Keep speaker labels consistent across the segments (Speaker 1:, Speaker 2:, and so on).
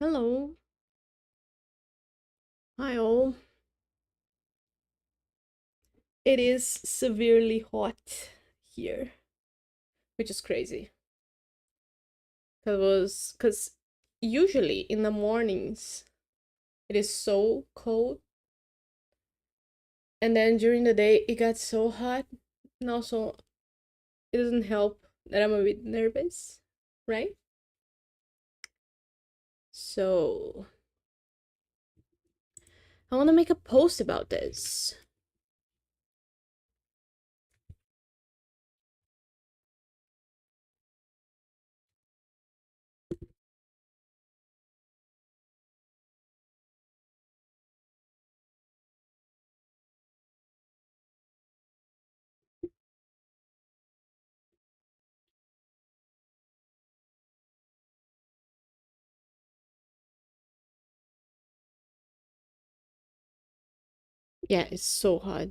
Speaker 1: Hello. Hi all. It is severely hot here, which is crazy. Cause usually in the mornings it is so cold, and then during the day it got so hot, and also it doesn't help that I'm a bit nervous, right? So I want to make a post about this. Yeah, it's so hot.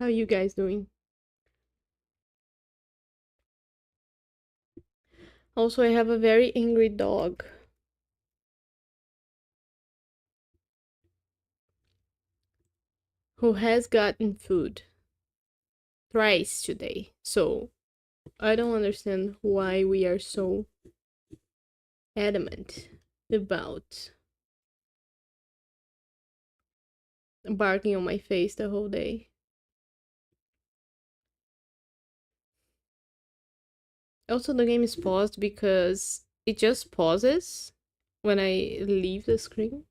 Speaker 1: How are you guys doing? Also, I have a very angry dog who has gotten food thrice today. So I don't understand why we are so adamant about barking on my face the whole day. Also, the game is paused because it just pauses when I leave the screen.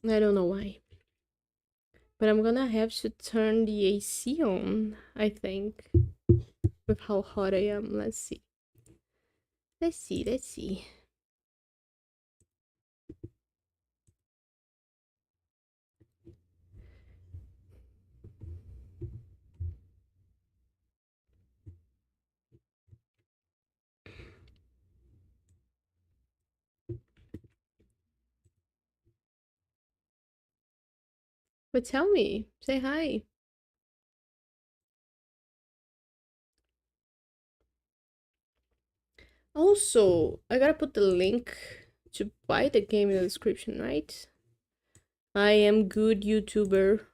Speaker 1: I don't know why. But I'm gonna have to turn the AC on, I think, with how hot I am. Let's see. Let's see. But tell me, say hi. Also, I gotta put the link to buy the game in the description, right? I am good YouTuber.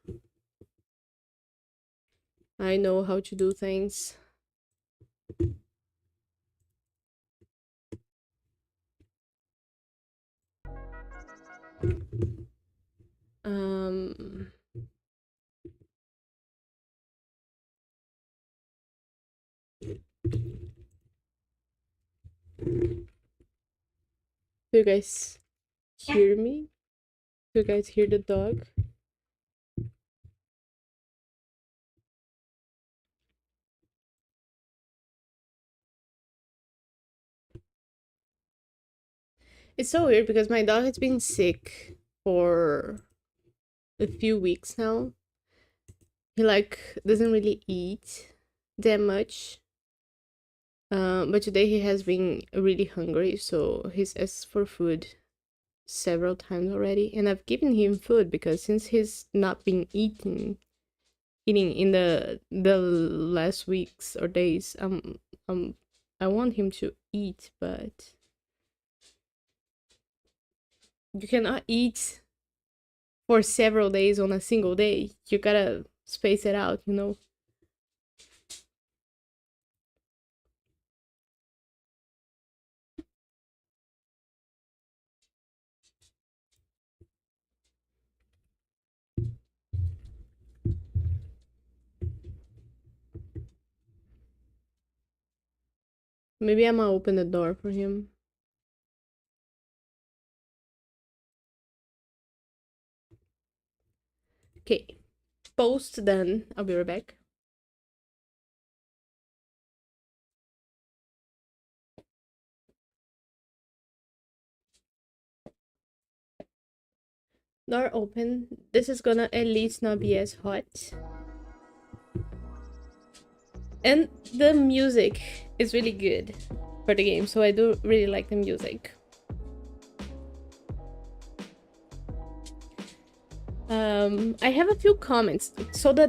Speaker 1: I know how to do things. Um, do you guys hear me? Do you guys hear the dog? It's so weird because my dog has been sick for a few weeks now. He doesn't really eat that much. But today he has been really hungry, so he's asked for food several times already, and I've given him food because since he's not been eating in the last weeks or days, I want him to eat, but you cannot eat for several days on a single day. You gotta space it out. Maybe I'm gonna open the door for him. Okay, post done. I'll be right back. Door open. This is gonna at least not be as hot. And the music is really good. for the game, so I do really like the music. I have a few comments. So the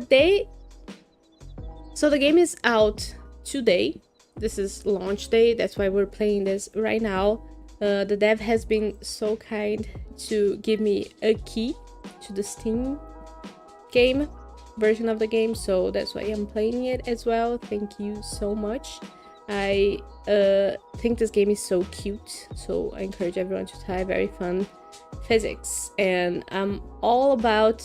Speaker 1: game is out today. This is launch day, that's why we're playing this right now. The dev has been so kind to give me a key to the Steam game version of the game, so that's why I'm playing it as well. Thank you so much. I think this game is so cute, so I encourage everyone to try. Very fun physics, and I'm all about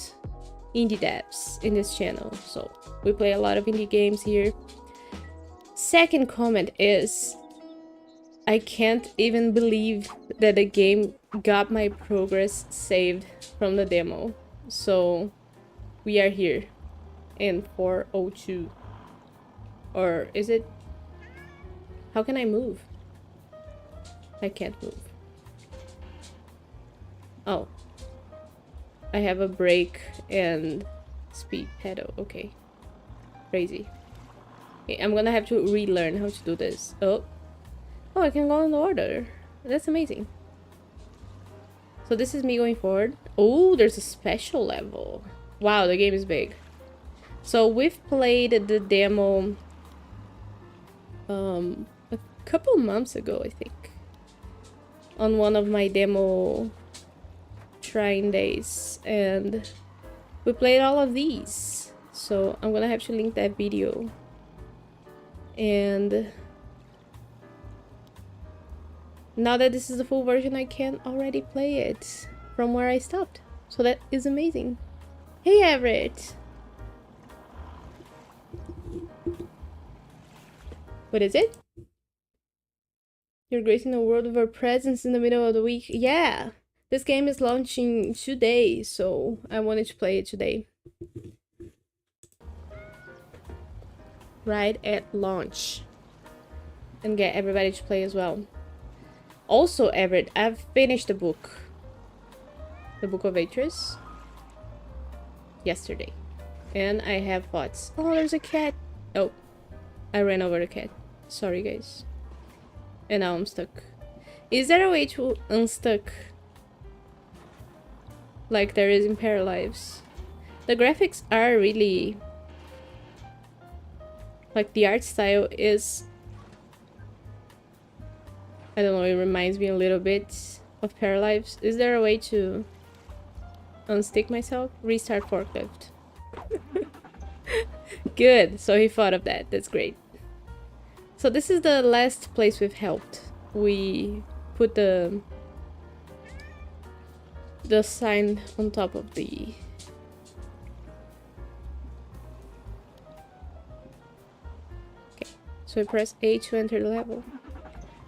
Speaker 1: indie devs in this channel, so we play a lot of indie games here. Second comment is, I can't even believe that the game got my progress saved from the demo. So we are here in 402. Or is it? How can I move? I can't move. Oh. I have a brake and speed pedal. Okay. Crazy. Okay, I'm gonna have to relearn how to do this. Oh, I can go in order. That's amazing. So this is me going forward. Oh, there's a special level. Wow, the game is big. So we've played the demo a couple months ago, I think. On one of my demo trying days. And we played all of these. So I'm gonna have to link that video. And now that this is the full version, I can already play it from where I stopped. So that is amazing. Hey, Everett! What is it? You're gracing the world with our presence in the middle of the week. Yeah! This game is launching today, so I wanted to play it today. Right at launch. And get everybody to play as well. Also, Everett, I've finished the book. The Book of Atreus. Yesterday. And I have thoughts. Oh, there's a cat. Oh, I ran over the cat. Sorry, guys. And now I'm stuck. Is there a way to unstuck? Like there is in Paralives. The graphics are really... Like the art style is... I don't know, it reminds me a little bit of Paralives. Is there a way to unstick myself? Restart forklift. Good, so he thought of that. That's great. So this is the last place we've helped. We put the sign on top of the... Okay, so we press A to enter the level.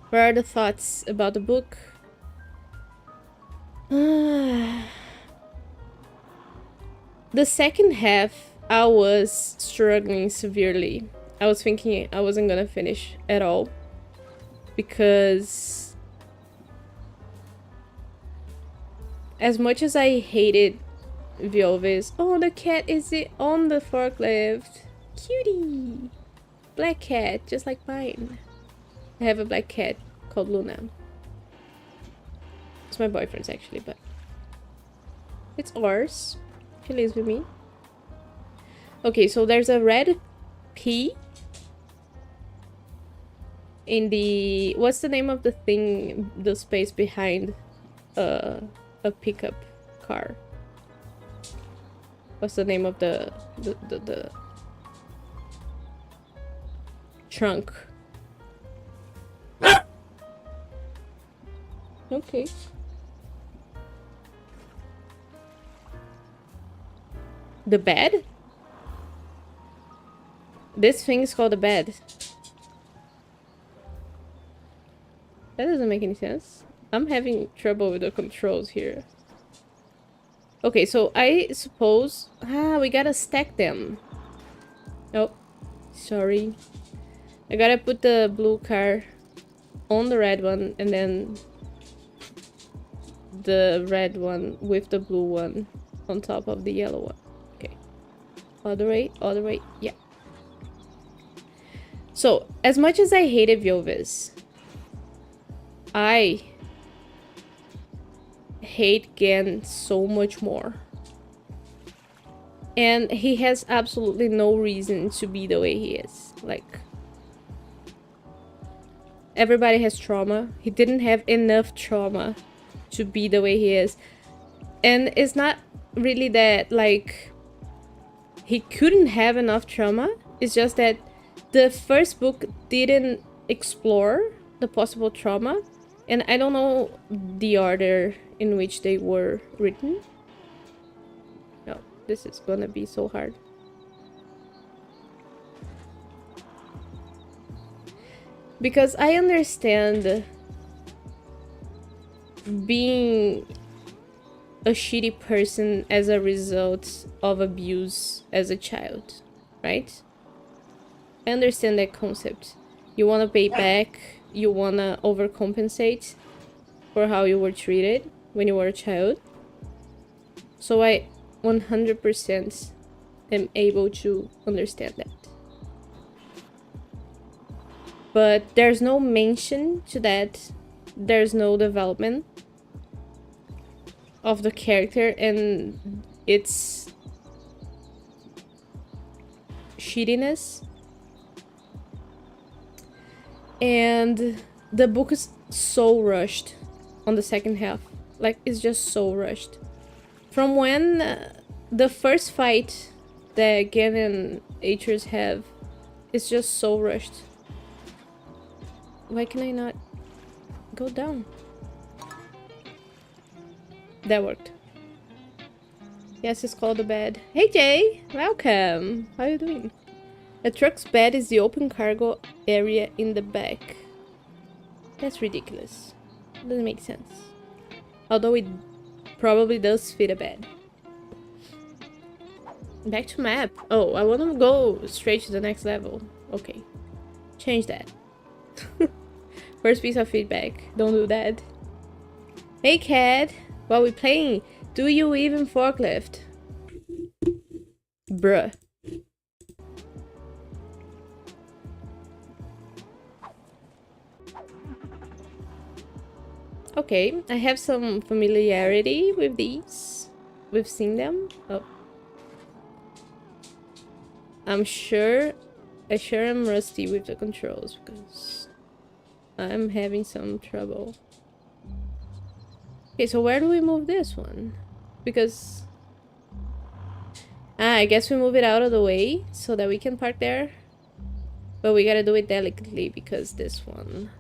Speaker 1: What are the thoughts about the book? The second half, I was struggling severely. I was thinking I wasn't gonna finish at all. Because... as much as I hated Vioves... Oh, the cat is on the forklift. Cutie! Black cat, just like mine. I have a black cat called Luna. It's my boyfriend's actually, but... it's ours. He lives with me. Okay, so there's a red P in the... what's the name of the thing, the space behind a pickup car? What's the name of the trunk? Okay. The bed? This thing is called a bed. That doesn't make any sense. I'm having trouble with the controls here. Okay, so I suppose... we gotta stack them. Oh, sorry. I gotta put the blue car on the red one, and then the red one with the blue one on top of the yellow one. Okay. Other way, yeah. So, as much as I hated Vioves, I hate Gen so much more. And he has absolutely no reason to be the way he is. Like, everybody has trauma. He didn't have enough trauma to be the way he is. And it's not really that, like, he couldn't have enough trauma. It's just that the first book didn't explore the possible trauma. And I don't know the order in which they were written. No, this is gonna be so hard. Because I understand being a shitty person as a result of abuse as a child, right? I understand that concept. You want to pay back, you want to overcompensate for how you were treated when you were a child. So I 100% am able to understand that. But there's no mention to that. There's no development of the character and its shittiness. And the book is so rushed on the second half. Like, it's just so rushed. From when the first fight that Gen and Atreus have is just so rushed. Why can I not go down? That worked. Yes, it's called a bed. Hey Jay, welcome. How are you doing? A truck's bed is the open cargo area in the back. That's ridiculous. Doesn't make sense. Although it probably does fit a bed. Back to map. Oh, I want to go straight to the next level. Okay. Change that. First piece of feedback. Don't do that. Hey Cat. While we playing, do you even forklift? Bruh. Okay, I have some familiarity with these. We've seen them. Oh. I'm sure I'm rusty with the controls because I'm having some trouble. Okay, so where do we move this one? Because I guess we move it out of the way so that we can park there. But we gotta do it delicately because this one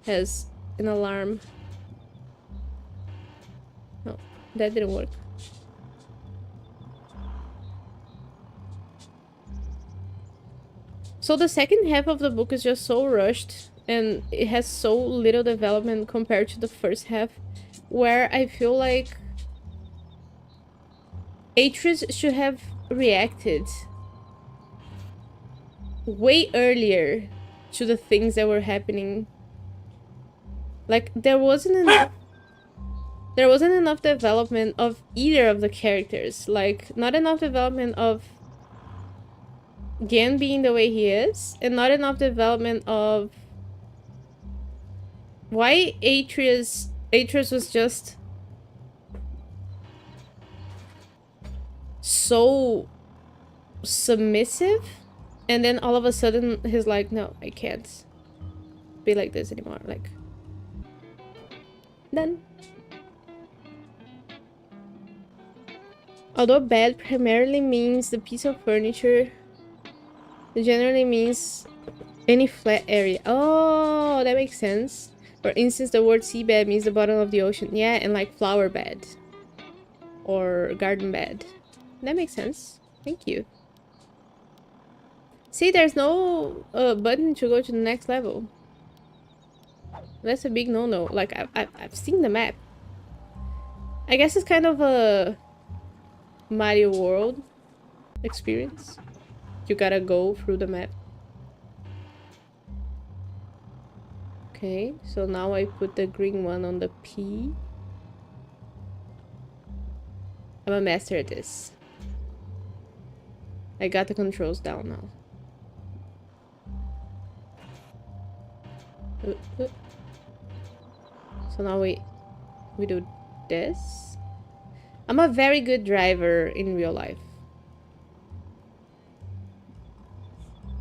Speaker 1: has an alarm. No, that didn't work. So the second half of the book is just so rushed and it has so little development compared to the first half, where I feel like Atreus should have reacted way earlier to the things that were happening. Like, there wasn't enough development of either of the characters. Like, not enough development of Gen being the way he is, and not enough development of why Atreus was just so submissive, and then all of a sudden he's like, no, I can't be like this anymore. Like, done. Although bed primarily means the piece of furniture, it generally means any flat area. Oh, that makes sense. For instance, the word seabed means the bottom of the ocean. Yeah, and like flower bed or garden bed. That makes sense. Thank you. See, there's no button to go to the next level. That's a big no-no. Like, I've seen the map. I guess it's kind of a Mario World experience. You gotta go through the map. Okay, so now I put the green one on the P. I'm a master at this. I got the controls down now. So now we do this. I'm a very good driver in real life.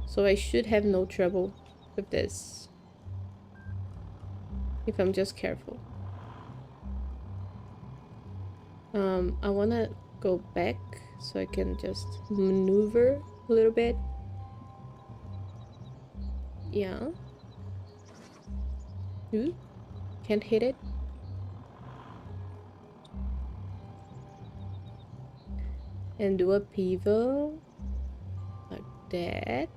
Speaker 1: So I should have no trouble with this. If I'm just careful. I wanna go back so I can just maneuver a little bit. Yeah. Ooh, can't hit it. And do a pivot like that.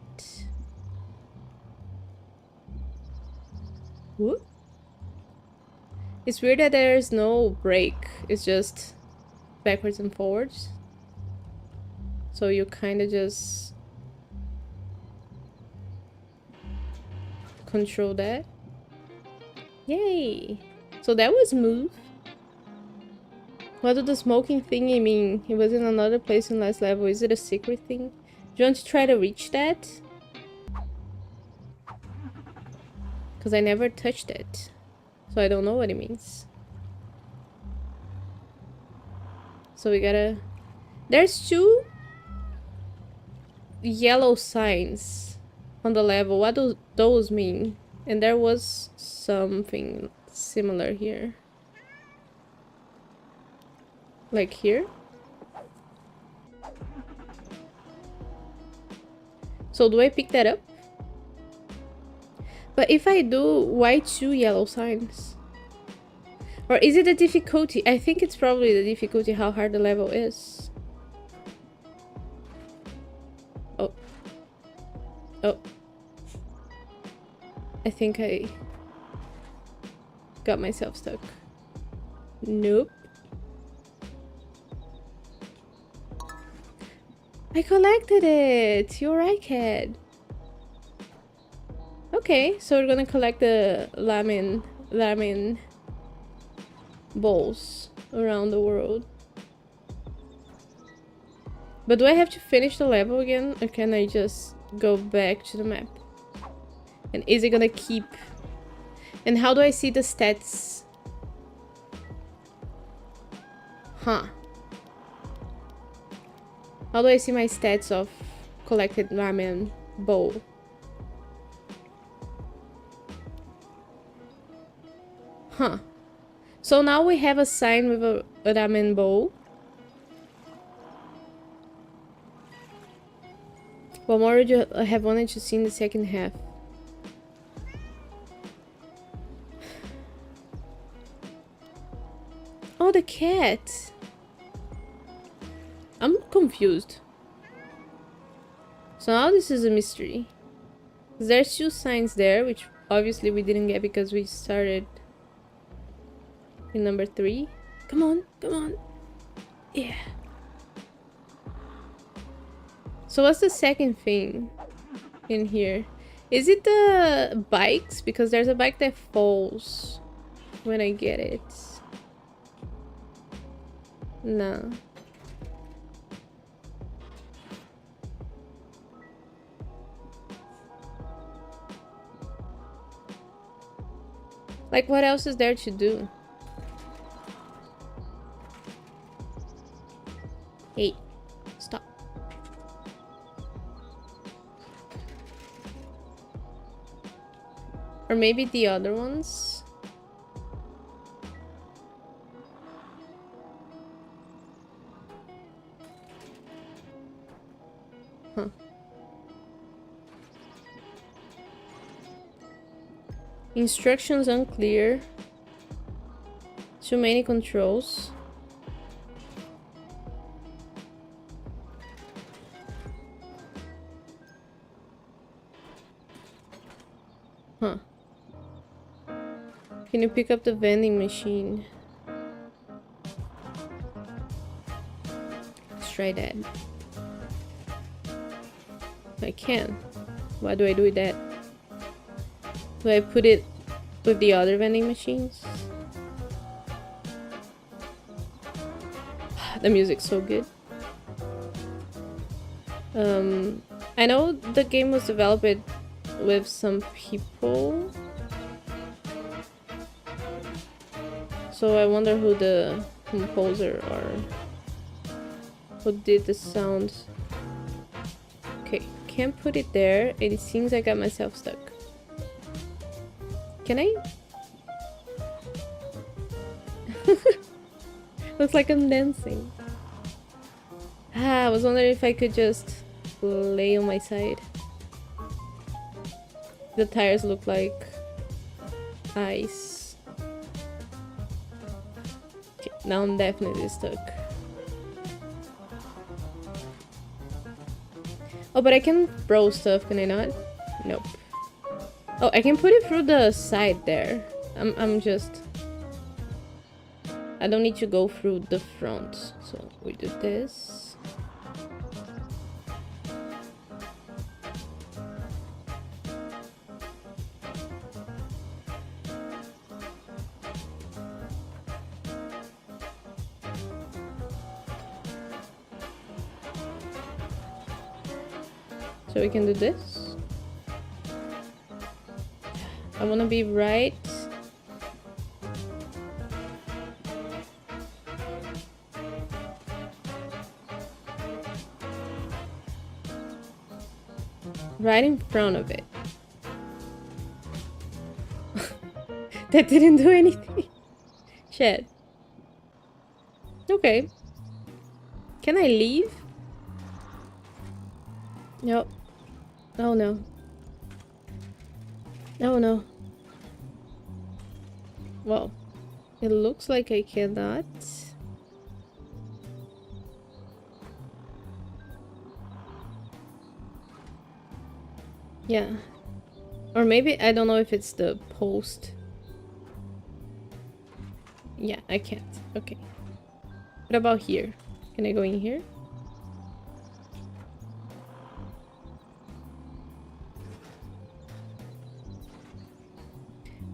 Speaker 1: Whoop. It's weird that there's no brake. It's just backwards and forwards. So you kind of just control that. Yay! So that was smooth. What did the smoking thingy mean? It was in another place in last level. Is it a secret thing? Do you want to try to reach that? Because I never touched it. So I don't know what it means. So we gotta... There's 2 yellow signs on the level. What do those mean? And there was something similar here. Like here? So do I pick that up? But if I do, why 2 yellow signs? Or is it the difficulty? I think it's probably the difficulty, how hard the level is. Oh. Oh. I think I got myself stuck. Nope. I collected it! You're right, kid. Okay, so we're gonna collect the ramen bowls around the world. But do I have to finish the level again, or can I just go back to the map? And is it gonna keep... And how do I see the stats? Huh. How do I see my stats of collected ramen bowl? Huh. So now we have a sign with a ramen bowl. What more would you have wanted to see in the second half? Oh, the cat! I'm confused. So now this is a mystery. There's 2 signs there, which obviously we didn't get because we started in number 3. Come on, come on. Yeah. So what's the second thing in here? Is it the bikes? Because there's a bike that falls when I get it. No. Like, what else is there to do? Hey, stop. Or maybe the other ones? Huh. Instructions unclear. Too many controls. Huh. Can you pick up the vending machine? Let's try that. I can. Why do I do that? Do I put it with the other vending machines? The music's so good. I know the game was developed with some people. So I wonder who the composer or who did the sounds. Okay, can't put it there. It seems I got myself stuck. Can I? Looks like I'm dancing. Ah, I was wondering if I could just lay on my side. The tires look like ice. Okay, now I'm definitely stuck. Oh, but I can throw stuff, can I not? Nope. Oh, I can put it through the side there. I'm just... I don't need to go through the front. So we do this. So we can do this. I want to be right. Right in front of it. That didn't do anything. Shit. Okay. Can I leave? Nope. Oh no. Oh no. Well, it looks like I cannot. Yeah. Or maybe, I don't know if it's the post. Yeah, I can't. Okay. What about here? Can I go in here?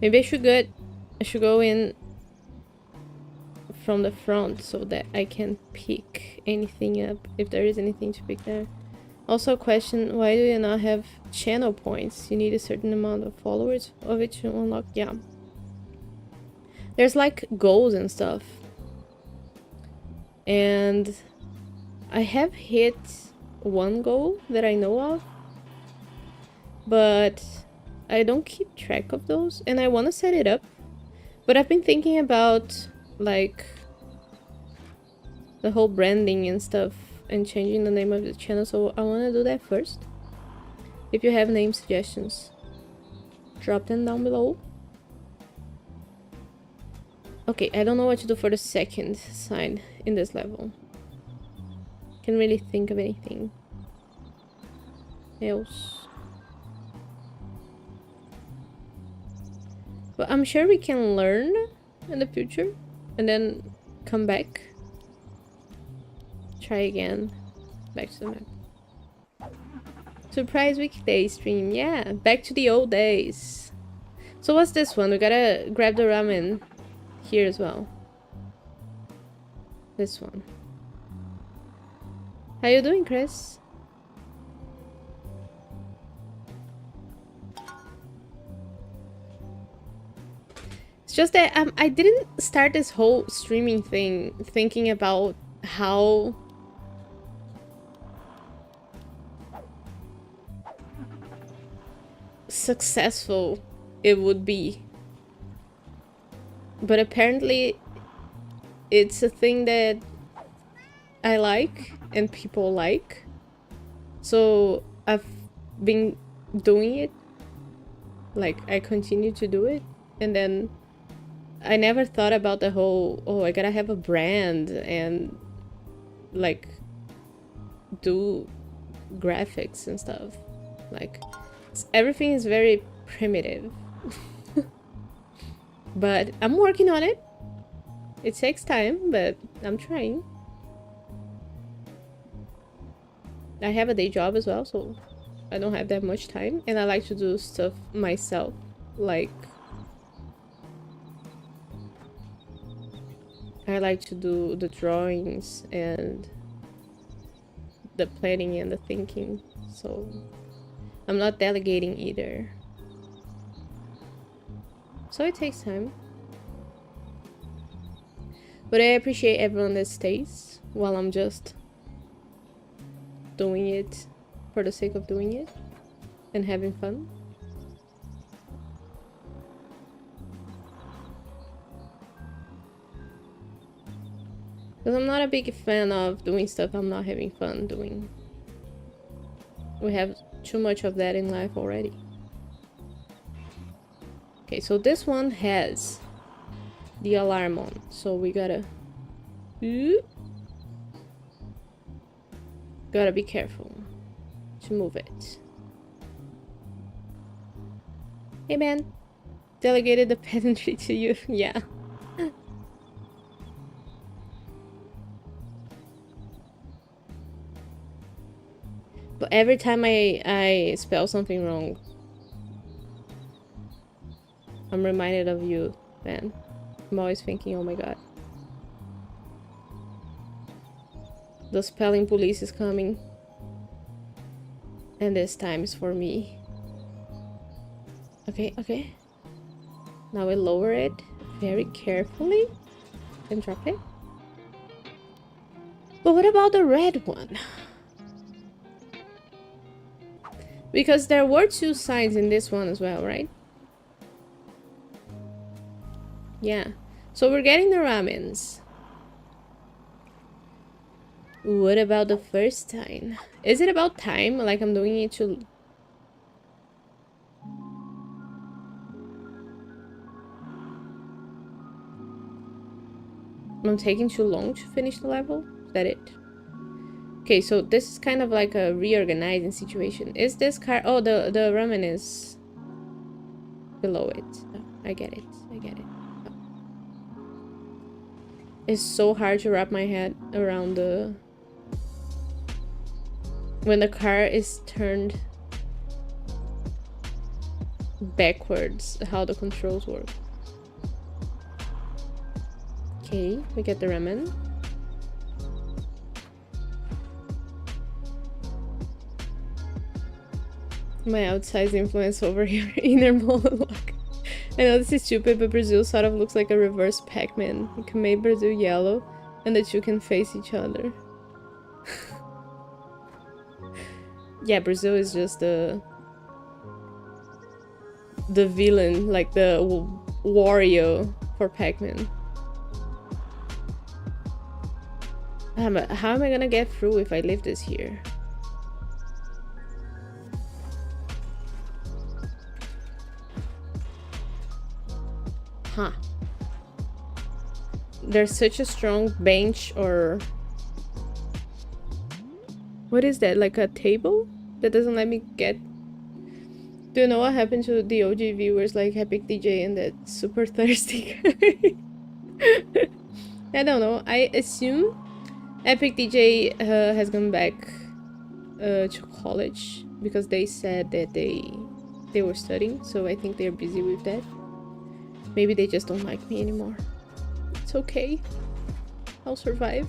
Speaker 1: Maybe I should go in from the front so that I can pick anything up if there is anything to pick there. Also a question, why do you not have channel points? You need a certain amount of followers of it to unlock. Yeah. There's like goals and stuff. And I have hit one goal that I know of. But I don't keep track of those and I want to set it up. But I've been thinking about like the whole branding and stuff and changing the name of the channel, so I want to do that first. If you have name suggestions, drop them down below. Okay, I don't know what to do for the second sign in this level. Can't really think of anything else. But I'm sure we can learn in the future and then come back. Try again. Back to the map. Surprise weekday stream. Yeah, back to the old days. So what's this one? We gotta grab the ramen here as well. This one. How you doing, Chris? It's just that I didn't start this whole streaming thing thinking about how successful it would be. But apparently it's a thing that I like and people like. So I've been doing it. Like I continue to do it, and then I never thought about the whole, oh, I gotta have a brand and like do graphics and stuff. Like everything is very primitive. But I'm working on it. It takes time, but I'm trying. I have a day job as well, so I don't have that much time, and I like to do stuff myself, like I like to do the drawings and the planning and the thinking, so I'm not delegating either. So it takes time. But I appreciate everyone that stays while I'm just doing it for the sake of doing it and having fun. Because I'm not a big fan of doing stuff I'm not having fun doing. We have too much of that in life already. Okay, so this one has the alarm on, so we gotta be careful to move it. Hey man, delegated the pedantry to you. Yeah. But every time I spell something wrong, I'm reminded of you, man. I'm always thinking, oh my god. The spelling police is coming. And this time is for me. Okay, okay. Now we lower it very carefully and drop it. But what about the red one? Because there were 2 signs in this one as well, right? Yeah. So we're getting the ramens. What about the first sign? Is it about time? Like I'm doing it to... I'm taking too long to finish the level? Is that it? Okay, so this is kind of like a reorganizing situation. Is this car... Oh, the ramen is below it. Oh, I get it. I get it. Oh. It's so hard to wrap my head around the... when the car is turned backwards, how the controls work. Okay, we get the ramen. My outsized influence over your inner monologue. I know this is stupid, but Brazil sort of looks like a reverse Pac-Man. You can make Brazil yellow, and the two can face each other. Yeah, Brazil is just the villain, like the Wario for Pac-Man. How am I gonna get through if I leave this here? Huh. There's such a strong bench or... What is that? Like a table? That doesn't let me get... Do you know what happened to the OG viewers like Epic DJ and that super thirsty guy? I don't know. I assume Epic DJ has gone back to college because they said that they were studying, so I think they're busy with that. Maybe they just don't like me anymore. It's okay. I'll survive.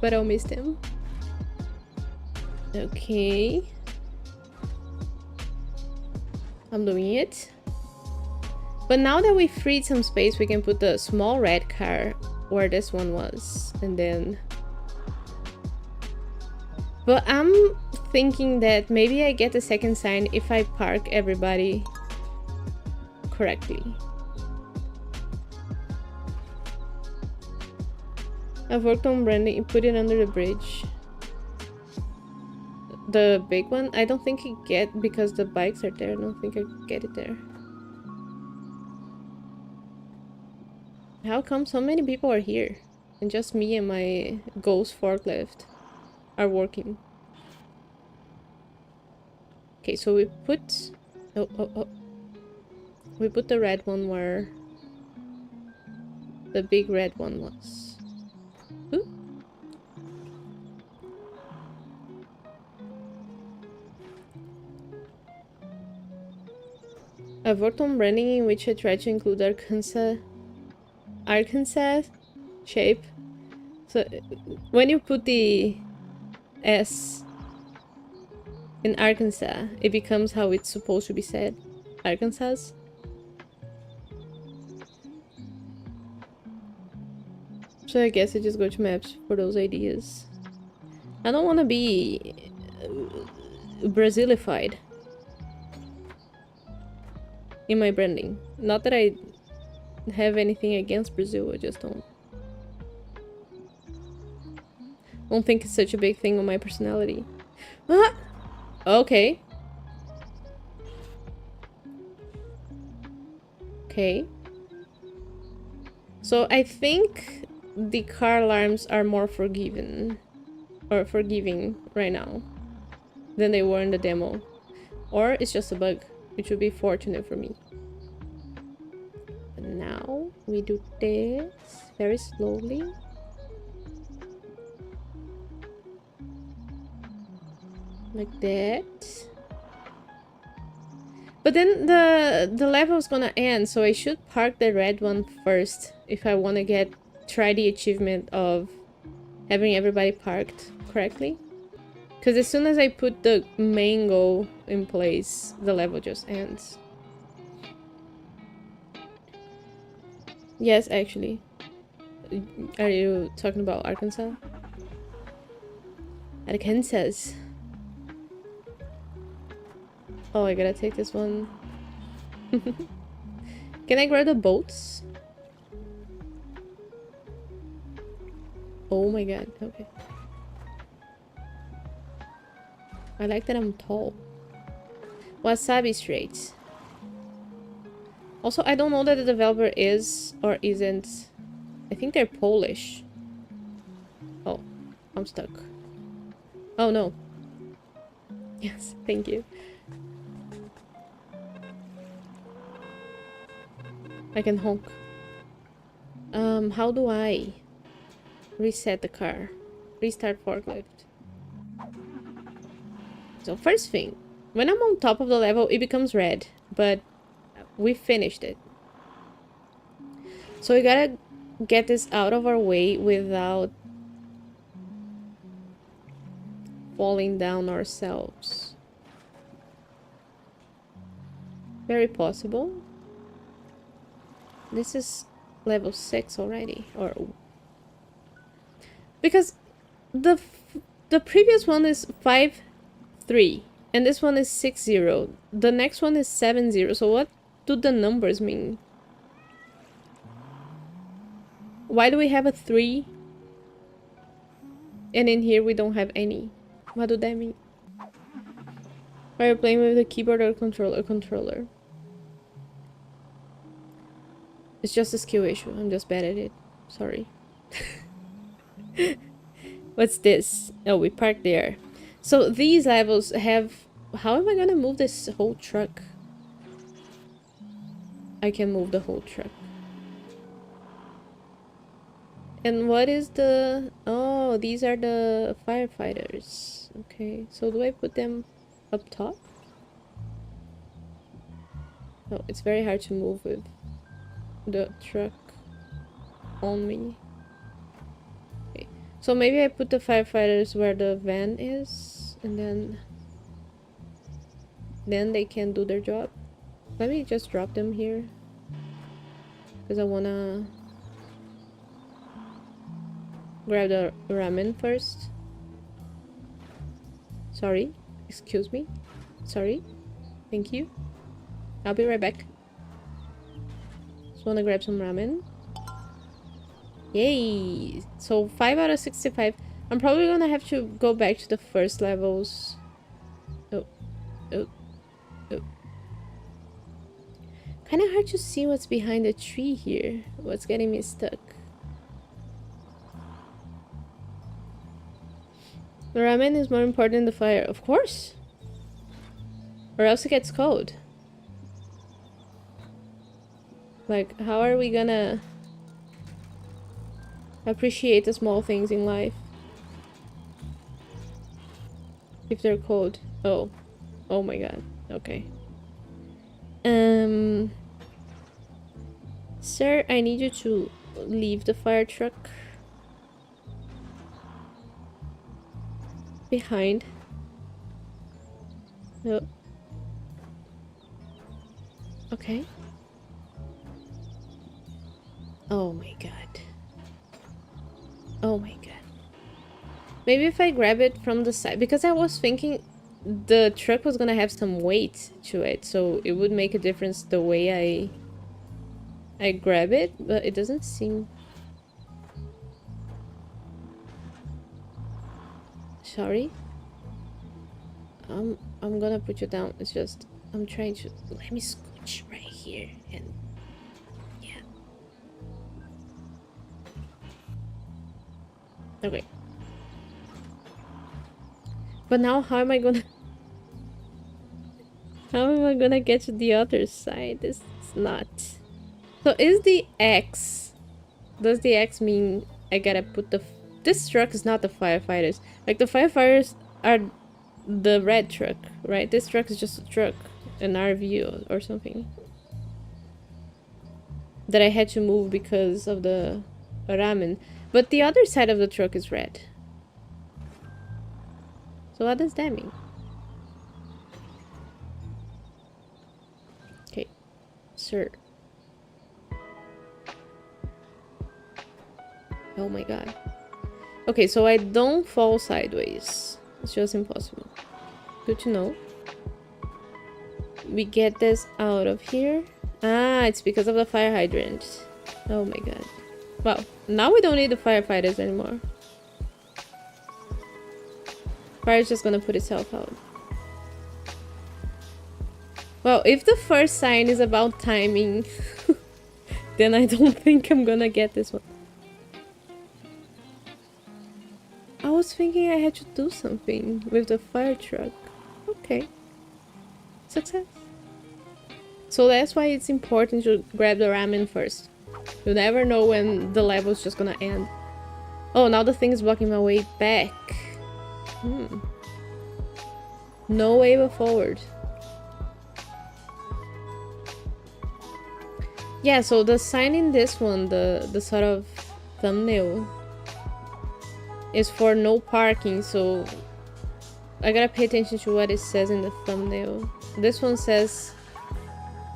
Speaker 1: But I'll miss them. Okay. I'm doing it. But now that we freed some space, we can put the small red car where this one was. And then... But I'm thinking that maybe I get the second sign if I park everybody correctly. I've worked on branding, put it under the bridge. The big one? I don't think I get, because the bikes are there, I don't think I get it there. How come so many people are here? And just me and my ghost forklift are working. Okay, so we put... Oh. We put the red one where the big red one was. Ooh. I've worked on branding in which I try to include Arkansas shape. So when you put the S in Arkansas, it becomes how it's supposed to be said. Arkansas. So I guess I just go to maps for those ideas. I don't want to be Brazilified in my branding. Not that I have anything against Brazil, I just don't think it's such a big thing on my personality. Ah! Okay. Okay. So I think the car alarms are more forgiving right now than they were in the demo. Or it's just a bug, which would be fortunate for me. But now we do this very slowly. Like that. But then the level's gonna end, so I should park the red one first if I want to try the achievement of having everybody parked correctly. Because as soon as I put the main goal in place, the level just ends. Yes, actually. Are you talking about Arkansas? Arkansas. Oh, I gotta take this one. Can I grab the boats? Oh my god, okay. I like that I'm tall. Wasabi Straits. Also, I don't know that the developer is or isn't. I think they're Polish. Oh, I'm stuck. Oh no. Yes, thank you. I can honk. How do I reset the car? Restart forklift. So first thing, when I'm on top of the level, it becomes red, but we finished it. So we gotta get this out of our way without falling down ourselves. Very possible. This is level 6 already, or because the previous one is 5-3 and this one is 6-0. The next one is 7-0. So what do the numbers mean? Why do we have a 3 and in here we don't have any? What do that mean? Are you playing with a keyboard or controller? It's just a skill issue. I'm just bad at it. Sorry. What's this? Oh, we parked there. So these levels have... How am I gonna move this whole truck? I can move the whole truck. And what is the... Oh, these are the firefighters. Okay, so do I put them up top? Oh, it's very hard to move with the truck on me. Okay, so maybe I put the firefighters where the van is, and then they can do their job. Let me just drop them here, because I wanna grab the ramen first. Sorry, excuse me. Sorry, thank you. I'll be right back. Just wanna grab some ramen. Yay! So 5 out of 65. I'm probably gonna have to go back to the first levels. Oh. Kinda hard to see what's behind the tree here. What's getting me stuck. The ramen is more important than the fire. Of course! Or else it gets cold. Like, how are we gonna appreciate the small things in life if they're cold? Oh my god. Okay. Sir, I need you to leave the fire truck behind. Oh. Okay. Oh my god. Oh my god. Maybe if I grab it from the side, because I was thinking the truck was gonna have some weight to it, so it would make a difference the way I grab it, but it doesn't seem. Sorry. I'm gonna put you down. It's just I'm trying to let me scooch right here and yeah. Okay. But now how am I gonna get to the other side? This is not. So is the X, does the X mean I gotta put the this truck is not the firefighters. Like the firefighters are the red truck, right? This truck is just a truck, an RV or something. That I had to move because of the ramen. But the other side of the truck is red. So what does that mean? Okay, sir. Oh my god. Okay, so I don't fall sideways. It's just impossible. Good to know. We get this out of here. Ah, it's because of the fire hydrant. Oh my god. Well, now we don't need the firefighters anymore. Fire's just gonna put itself out. Well, if the first sign is about timing, then I don't think I'm gonna get this one. I was thinking I had to do something with the fire truck. Okay. Success. So that's why it's important to grab the ramen first. You never know when the level is just gonna end. Oh, now the thing is blocking my way back. No way but forward. Yeah, so the sign in this one, the sort of thumbnail, is for no parking, so I gotta pay attention to what it says in the thumbnail. This one says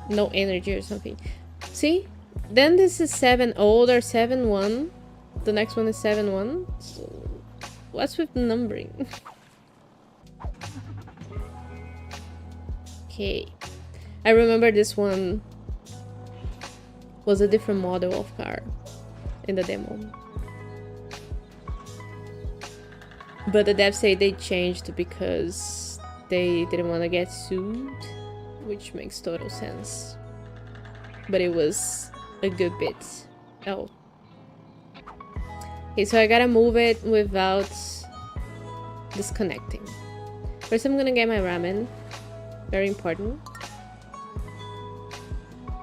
Speaker 1: no energy or something. See? Then this is 7 old or 7-1. The next one is 7-1. So what's with the numbering? Okay. I remember this one was a different model of car in the demo. But the devs say they changed because they didn't want to get sued, which makes total sense. But it was a good bit. Oh. Okay, so I gotta move it without disconnecting. First I'm gonna get my ramen. Very important.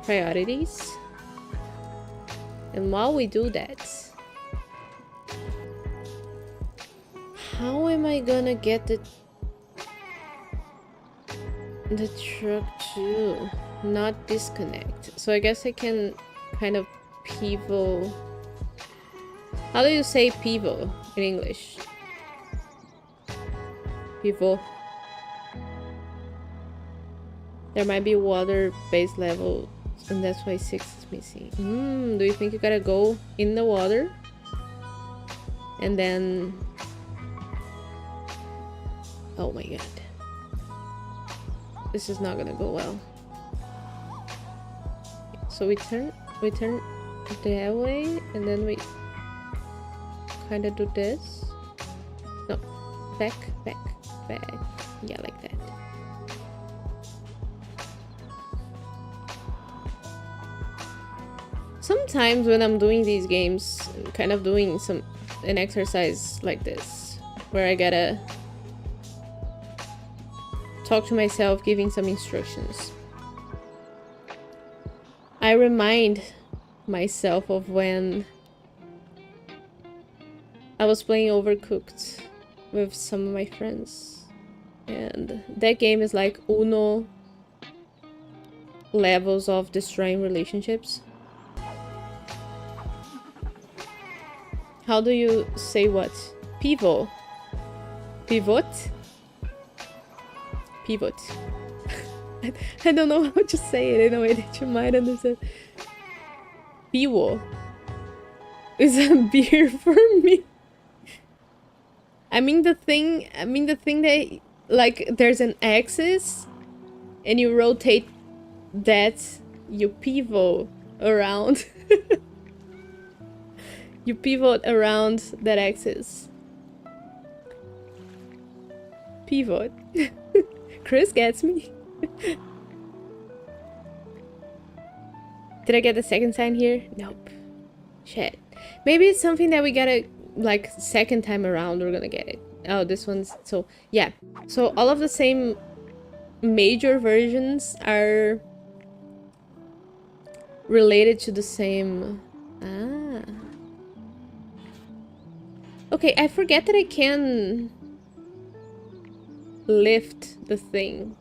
Speaker 1: Priorities. And while we do that, how am I gonna get the truck to not disconnect? So I guess I can kind of pivot. How do you say pivot in English? Pivot. There might be water base level, and that's why 6 is missing. Do you think you gotta go in the water? And then... Oh my god. This is not gonna go well. So we turn that way, and then we kind of do this. No, back. Yeah, like that. Sometimes when I'm doing these games, I'm kind of doing an exercise like this, where I gotta talk to myself, giving some instructions. I remind myself of when I was playing Overcooked with some of my friends, and that game is like Uno levels of destroying relationships. How do you say what? Pivot. Pivot? Pivot. I don't know how to say it in a way that you might understand. Piwo is a beer for me. I mean the thing that, like, there's an axis and you rotate that, you pivot around. You pivot around that axis. Pivot. Chris gets me. Did I get the second sign here? Nope. Shit. Maybe it's something that we gotta, like, second time around we're gonna get it. Oh, this one's... So, yeah. So, all of the same major versions are related to the same... Ah. Okay, I forget that I can lift the thing.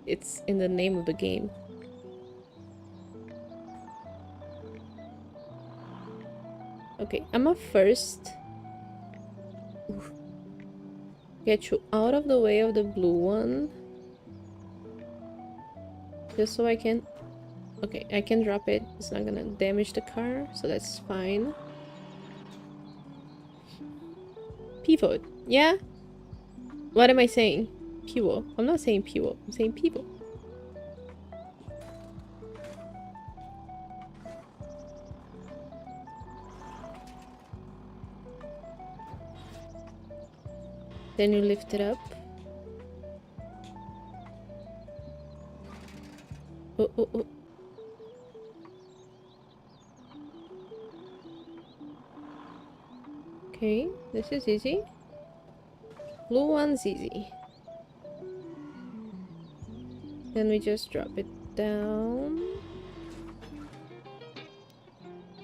Speaker 1: It's in the name of the game. Okay, I'm up first. Oof. Get you out of the way of the blue one. Just so I can... Okay, I can drop it. It's not gonna damage the car, so that's fine. Pivot. Yeah? What am I saying? Pivot. I'm not saying pivot. I'm saying pivot. Then you lift it up. Oh, oh, oh. Okay, this is easy. Blue one's easy. Then we just drop it down.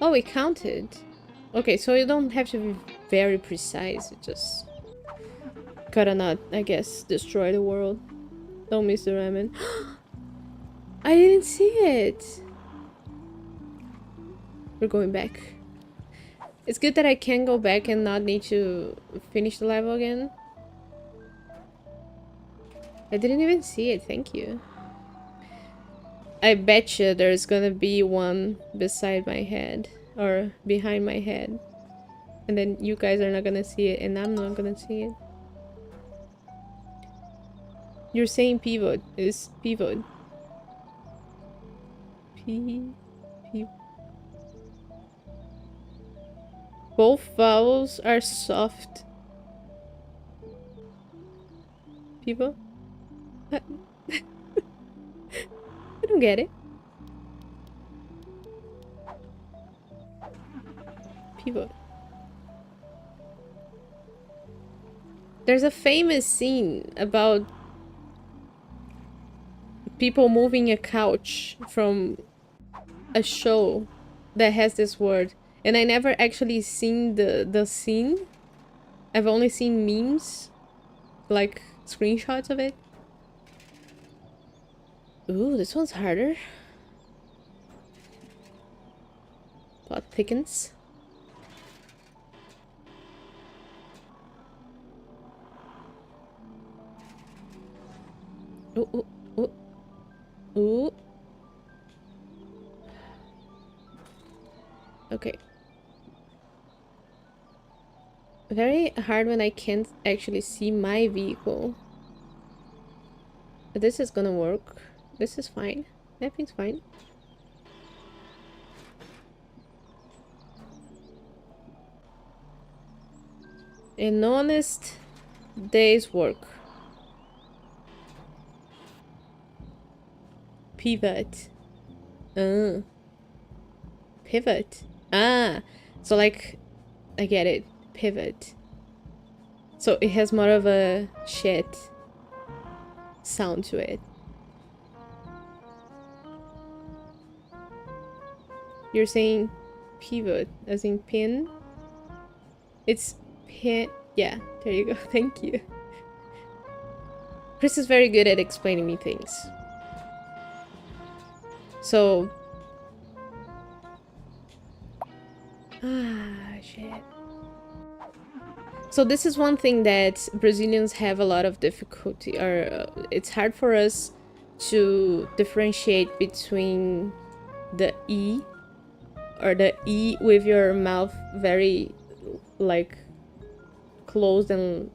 Speaker 1: Oh, we counted. Okay, so you don't have to be very precise. You just gotta not, I guess, destroy the world. Don't miss the ramen. I didn't see it. We're going back. It's good that I can go back and not need to finish the level again. I didn't even see it, thank you. I bet you there's gonna be one beside my head. Or behind my head. And then you guys are not gonna see it and I'm not gonna see it. You're saying pivot. Is pivot. P... Both vowels are soft. People? I don't get it. People. There's a famous scene about people moving a couch from a show that has this word. And I never actually seen the scene. I've only seen memes. Like, screenshots of it. Ooh, this one's harder. Plot thickens. Ooh, ooh, ooh. Ooh. Okay. Very hard when I can't actually see my vehicle. But this is gonna work. This is fine. Everything's fine. An honest day's work. Pivot. Pivot. Ah. So like, I get it. Pivot. So it has more of a shit sound to it. You're saying pivot as in pin? It's pin. Yeah, there you go. Thank you. Chris is very good at explaining me things. So... Ah, shit. So this is one thing that Brazilians have a lot of difficulty, or it's hard for us to differentiate between the E, or the E with your mouth very, like, closed and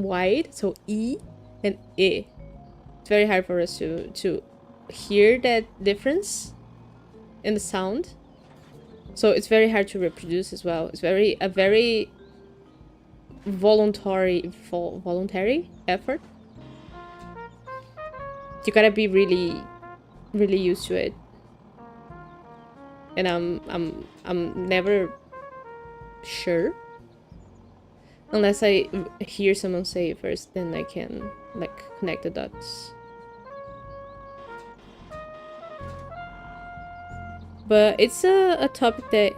Speaker 1: wide, so E and I. It's very hard for us to hear that difference in the sound. So it's very hard to reproduce as well. It's a very voluntary effort. You gotta be really used to it. And I'm never sure unless I hear someone say it first, then I can like connect the dots. But it's a topic that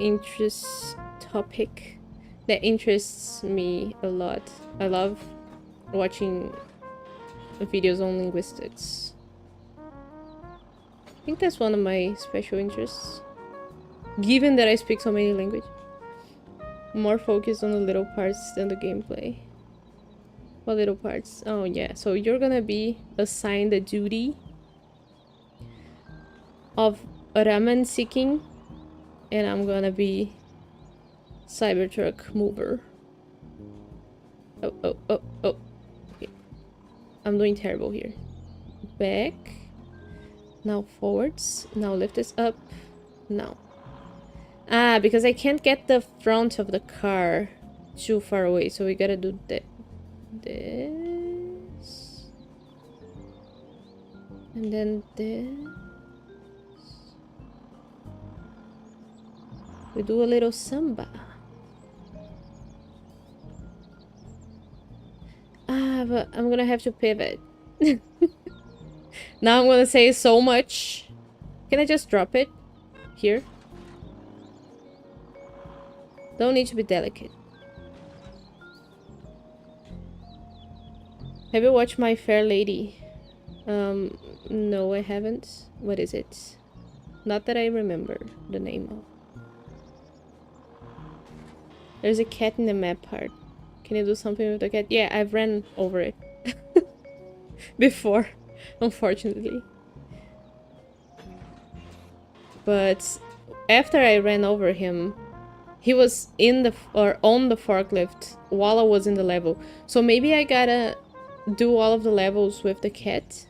Speaker 1: interests me a lot. I love watching videos on linguistics. I think that's one of my special interests. Given that I speak so many languages. More focused on the little parts than the gameplay. What little parts? Oh yeah, so you're gonna be assigned the duty of ramen seeking, and I'm gonna be Cybertruck mover. Oh. Okay. I'm doing terrible here. Back. Now forwards. Now lift this up. Now. Ah, because I can't get the front of the car too far away, so we gotta do that. This. And then this. We do a little samba. Ah, but I'm gonna have to pivot. Now I'm gonna say so much. Can I just drop it? Here? Don't need to be delicate. Have you watched My Fair Lady? No, I haven't. What is it? Not that I remember the name of. There's a cat in the map part. Can you do something with the cat? Yeah, I've ran over it. Before, unfortunately. But after I ran over him, he was in the on the forklift while I was in the level. So maybe I gotta do all of the levels with the cat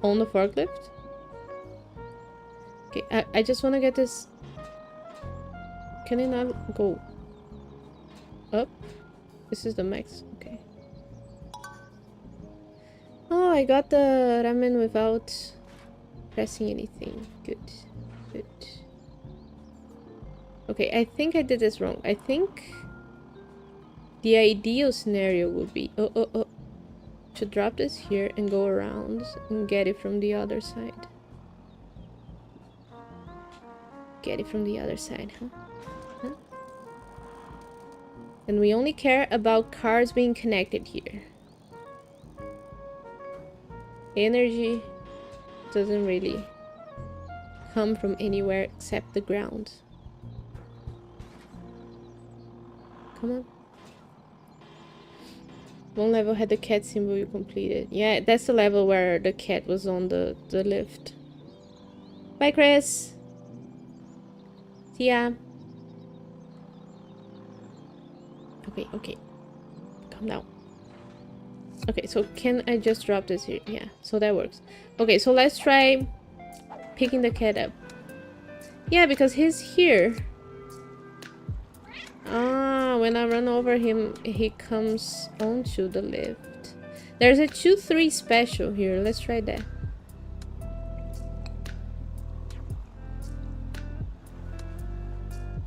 Speaker 1: on the forklift. Okay, I just want to get this. Can I not go up? This is the max. Okay. Oh, I got the ramen without pressing anything. Good. Good. Okay, I think I did this wrong. I think the ideal scenario would be... Oh. To drop this here and go around and get it from the other side. Get it from the other side, huh? And we only care about cars being connected here. Energy doesn't really come from anywhere except the ground. Come on. One level had the cat symbol you completed. Yeah, that's the level where the cat was on the lift. Bye, Chris. See ya. Okay. Calm down. Okay, so can I just drop this here? Yeah, so that works. Okay, so let's try picking the cat up. Yeah, because he's here. Ah, when I run over him, he comes onto the lift. There's a 2-3 special here. Let's try that.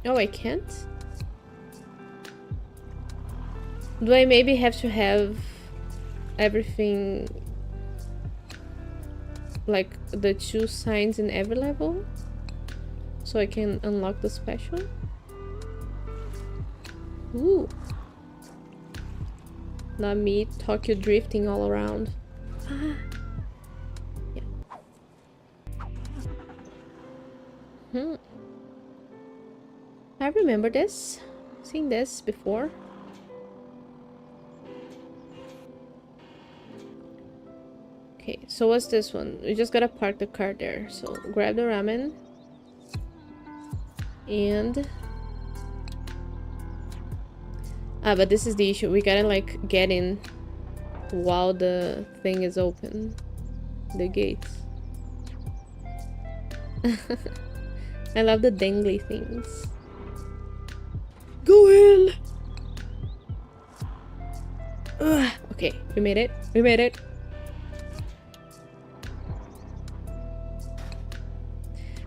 Speaker 1: Oh, I can't? Do I maybe have to have everything like the 2 signs in every level so I can unlock the special? Ooh. Not me, Tokyo drifting all around. Ah. Yeah. I remember this. Seen this before. Okay, so what's this one? We just gotta park the car there. So grab the ramen. And... Ah, but this is the issue. We gotta like get in while the thing is open. The gates. I love the dangly things. Go in! Ugh. Okay, we made it. We made it.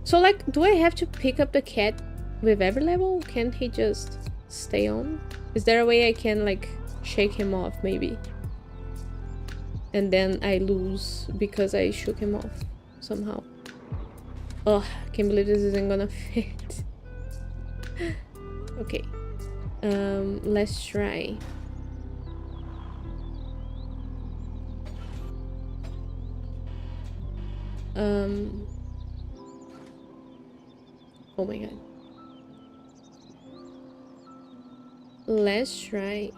Speaker 1: So like, do I have to pick up the cat with every level? Can't he just stay on? Is there a way I can like shake him off maybe? And then I lose because I shook him off somehow. Oh, I can't believe this isn't gonna fit. Okay. Let's try. Oh my god. Let's try.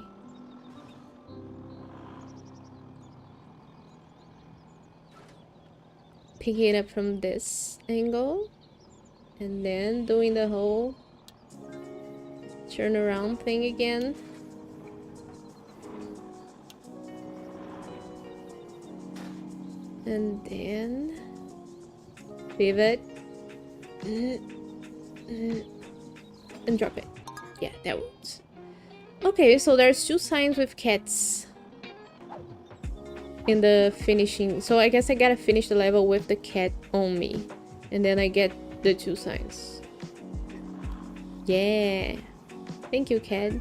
Speaker 1: Picking it up from this angle. And then doing the whole turn around thing again. And then pivot. And drop it. Yeah, that works. Okay, so there's 2 signs with cats in the finishing. So I guess I gotta finish the level with the cat on me. And then I get the 2 signs. Yeah. Thank you, cat.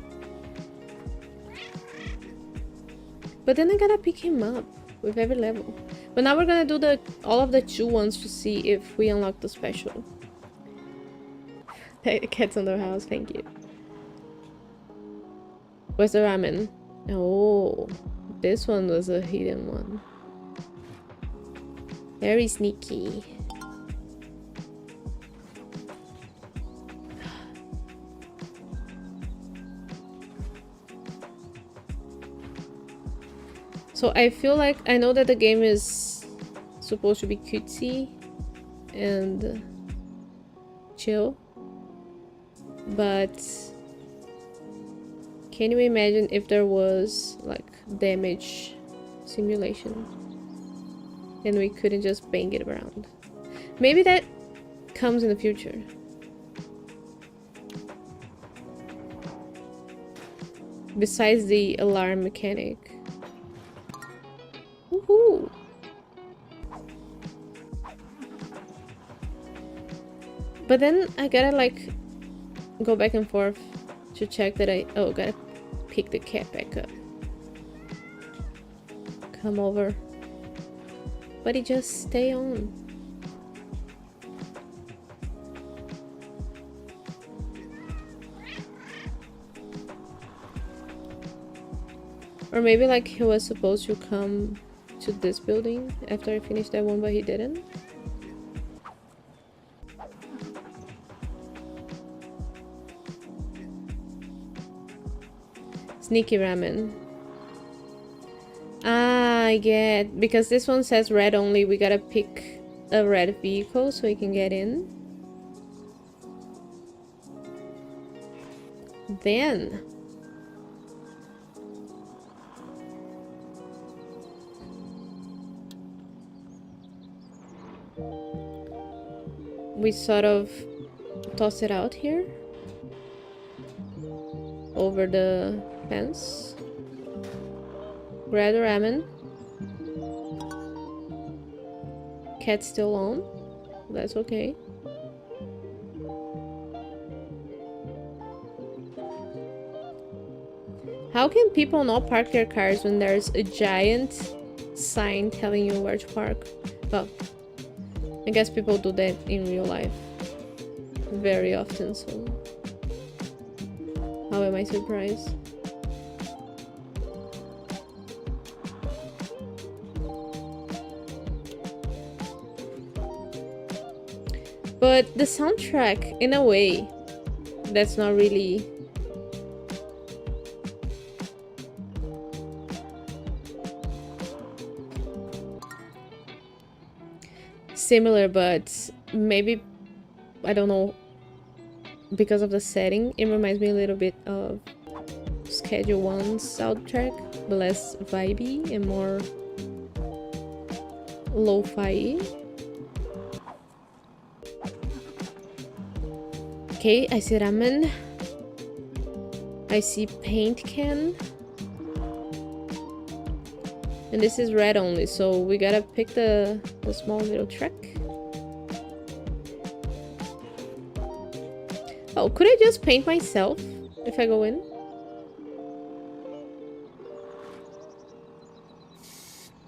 Speaker 1: But then I gotta pick him up with every level. But now we're gonna do all of the 2 ones to see if we unlock the special. Cat's on the house, thank you. Where's the ramen? Oh, this one was a hidden one. Very sneaky. So I feel like I know that the game is supposed to be cutesy and chill, but can you imagine if there was like damage simulation and we couldn't just bang it around? Maybe that comes in the future. Besides the alarm mechanic. Woohoo! But then I gotta like go back and forth to check that gotta pick the cat back up. Come over. Buddy, just stay on. Or maybe like he was supposed to come to this building after I finished that one, but he didn't. Sneaky ramen. Ah, I get. Because this one says red only, we gotta pick a red vehicle so we can get in. Then we sort of toss it out here over the fence. Grab the ramen. Cat's still on. That's okay. How can people not park their cars when there's a giant sign telling you where to park? Well, I guess people do that in real life very often, so how am I surprised? But the soundtrack, in a way, that's not really similar, but maybe, I don't know, because of the setting, it reminds me a little bit of schedule one soundtrack, but less vibey and more lo-fi. Okay, I see ramen. I see paint can. And this is red only, so we gotta pick the small little truck. Oh, could I just paint myself if I go in?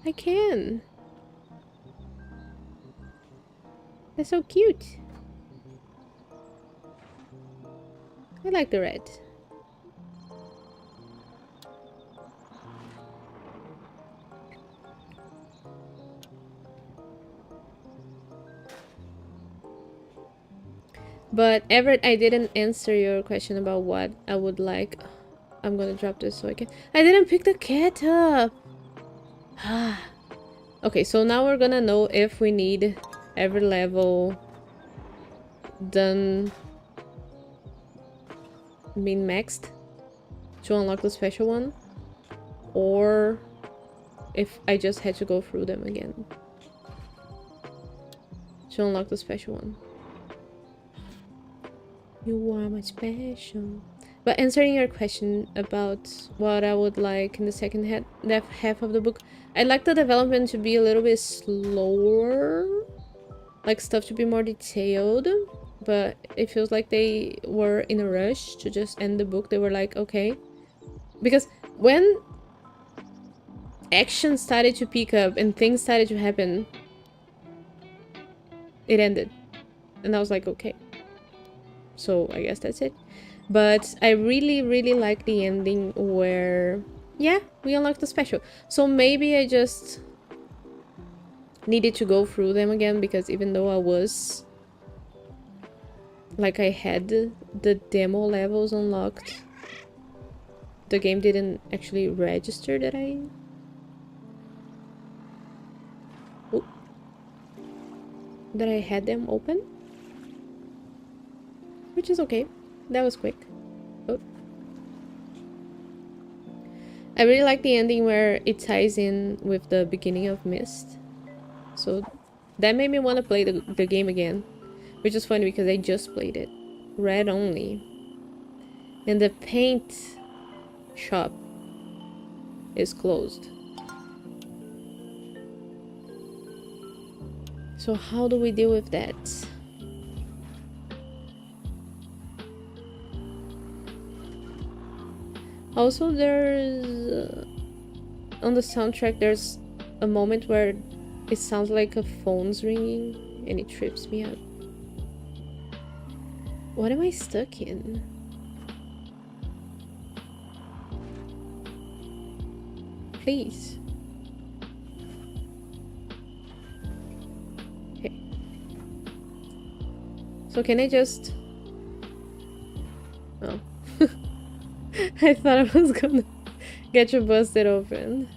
Speaker 1: I can. That's so cute. I like the red. But Everett, I didn't answer your question about what I would like. I'm gonna drop this so I can. I didn't pick the cat up. Okay, so now we're gonna know if we need every level done being maxed to unlock the special one, or if I just had to go through them again to unlock the special one. You are my special. But answering your question about what I would like in the second half of the book, I'd like the development to be a little bit slower, like stuff to be more detailed, but it feels like they were in a rush to just end the book. They were like, okay, because when action started to pick up and things started to happen, it ended, and I was like, okay, so I guess that's it. But I really like the ending where, yeah, we unlocked the special. So maybe I just needed to go through them again, because even though I was like, I had the demo levels unlocked, the game didn't actually register that I had them open, which is okay. That was quick. Oh. I really like the ending where it ties in with the beginning of Mist. So that made me want to play the game again. Which is funny because I just played it. Red only. And the paint shop is closed. So how do we deal with that? Also, there's on the soundtrack, there's a moment where it sounds like a phone's ringing and it trips me up. What am I stuck in? Please. Okay. So can I just... Oh. I thought I was gonna get you busted open.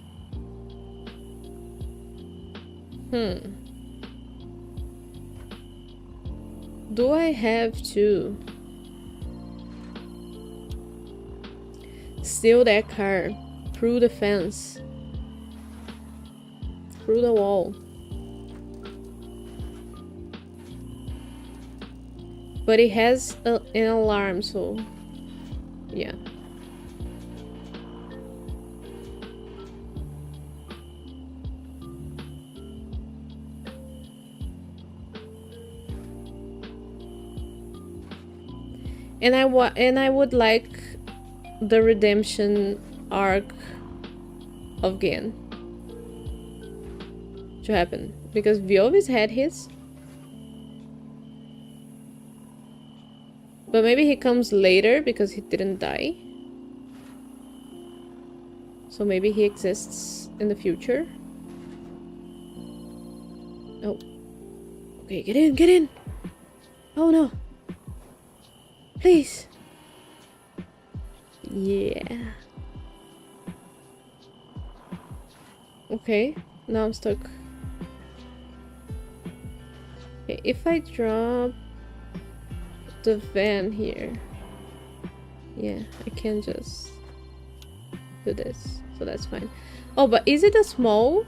Speaker 1: Do I have to steal that car through the fence, through the wall? But it has an alarm, so yeah. And I would like the redemption arc of Gen to happen, because we always had his. But maybe he comes later because he didn't die. So maybe he exists in the future. Oh. Okay, get in, get in! Oh no! Please! Yeah. Okay, now I'm stuck. Okay, if I drop the van here, yeah, I can just do this, so that's fine. Oh, but is it a small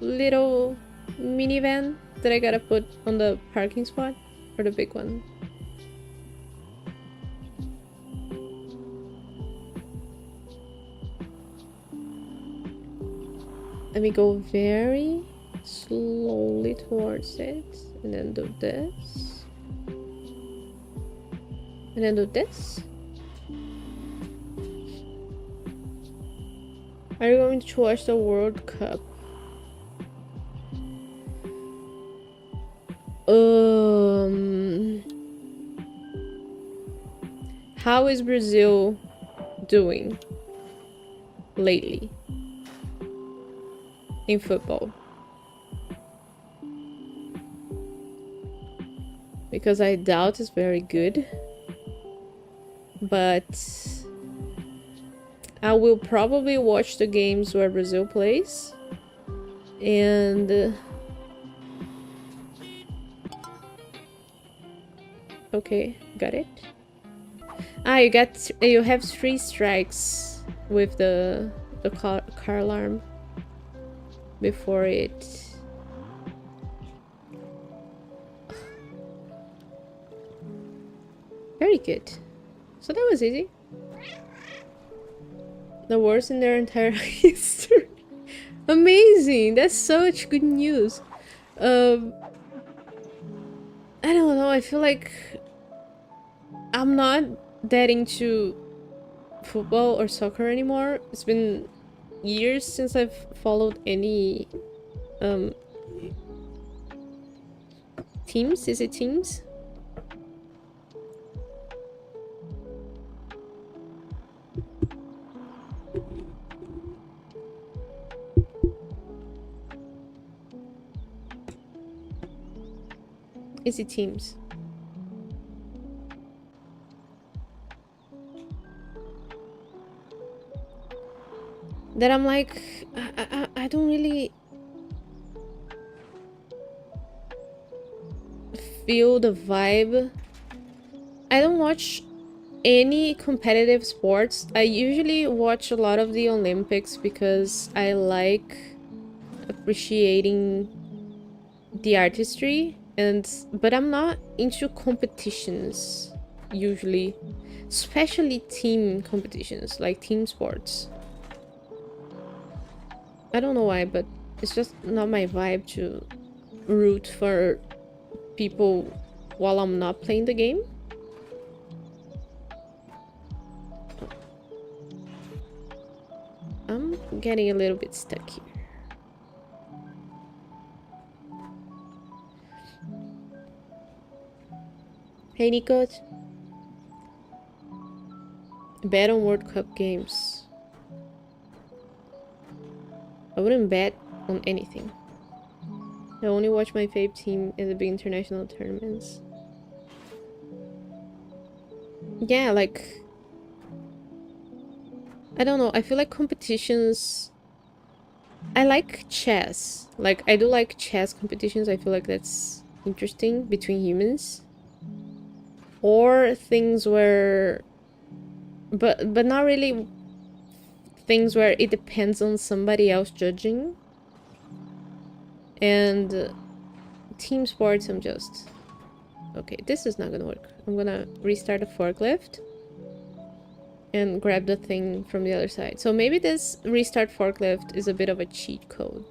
Speaker 1: little minivan that I gotta put on the parking spot, or the big one? Let me go very slowly towards it, and then do this, and then do this. Are you going to watch the World Cup? How is Brazil doing lately in football? Because I doubt it's very good, but I will probably watch the games where Brazil plays, and okay, got it. Ah, you have 3 strikes with the car alarm before it. Very good. So that was easy. The worst in their entire history. Amazing! That's such good news. I don't know, I feel like I'm not that into football or soccer anymore. It's been years since I've followed any teams. Is it teams? Is it teams? That I'm like, I don't really feel the vibe. I don't watch any competitive sports. I usually watch a lot of the Olympics because I like appreciating the artistry, but I'm not into competitions usually, especially team competitions, like team sports. I don't know why, but it's just not my vibe to root for people while I'm not playing the game. I'm getting a little bit stuck here. Hey, Nico. Bet on World Cup games. I wouldn't bet on anything. I only watch my fave team in the big international tournaments. Yeah, like... I don't know, I feel like competitions... I like chess. Like, I do like chess competitions. I feel like that's interesting between humans. Or things where... But not really things where it depends on somebody else judging. And team sports, I'm just... Okay, this is not gonna work. I'm gonna restart the forklift and grab the thing from the other side. So maybe this restart forklift is a bit of a cheat code.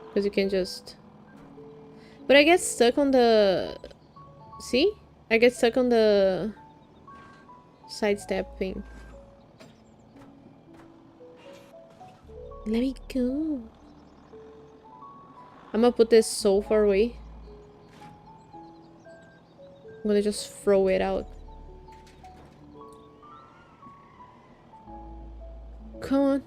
Speaker 1: Because you can just... But I get stuck on the... See? I get stuck on the sidestep thing. Let me go. I'm gonna put this so far away. I'm gonna just throw it out. Come on.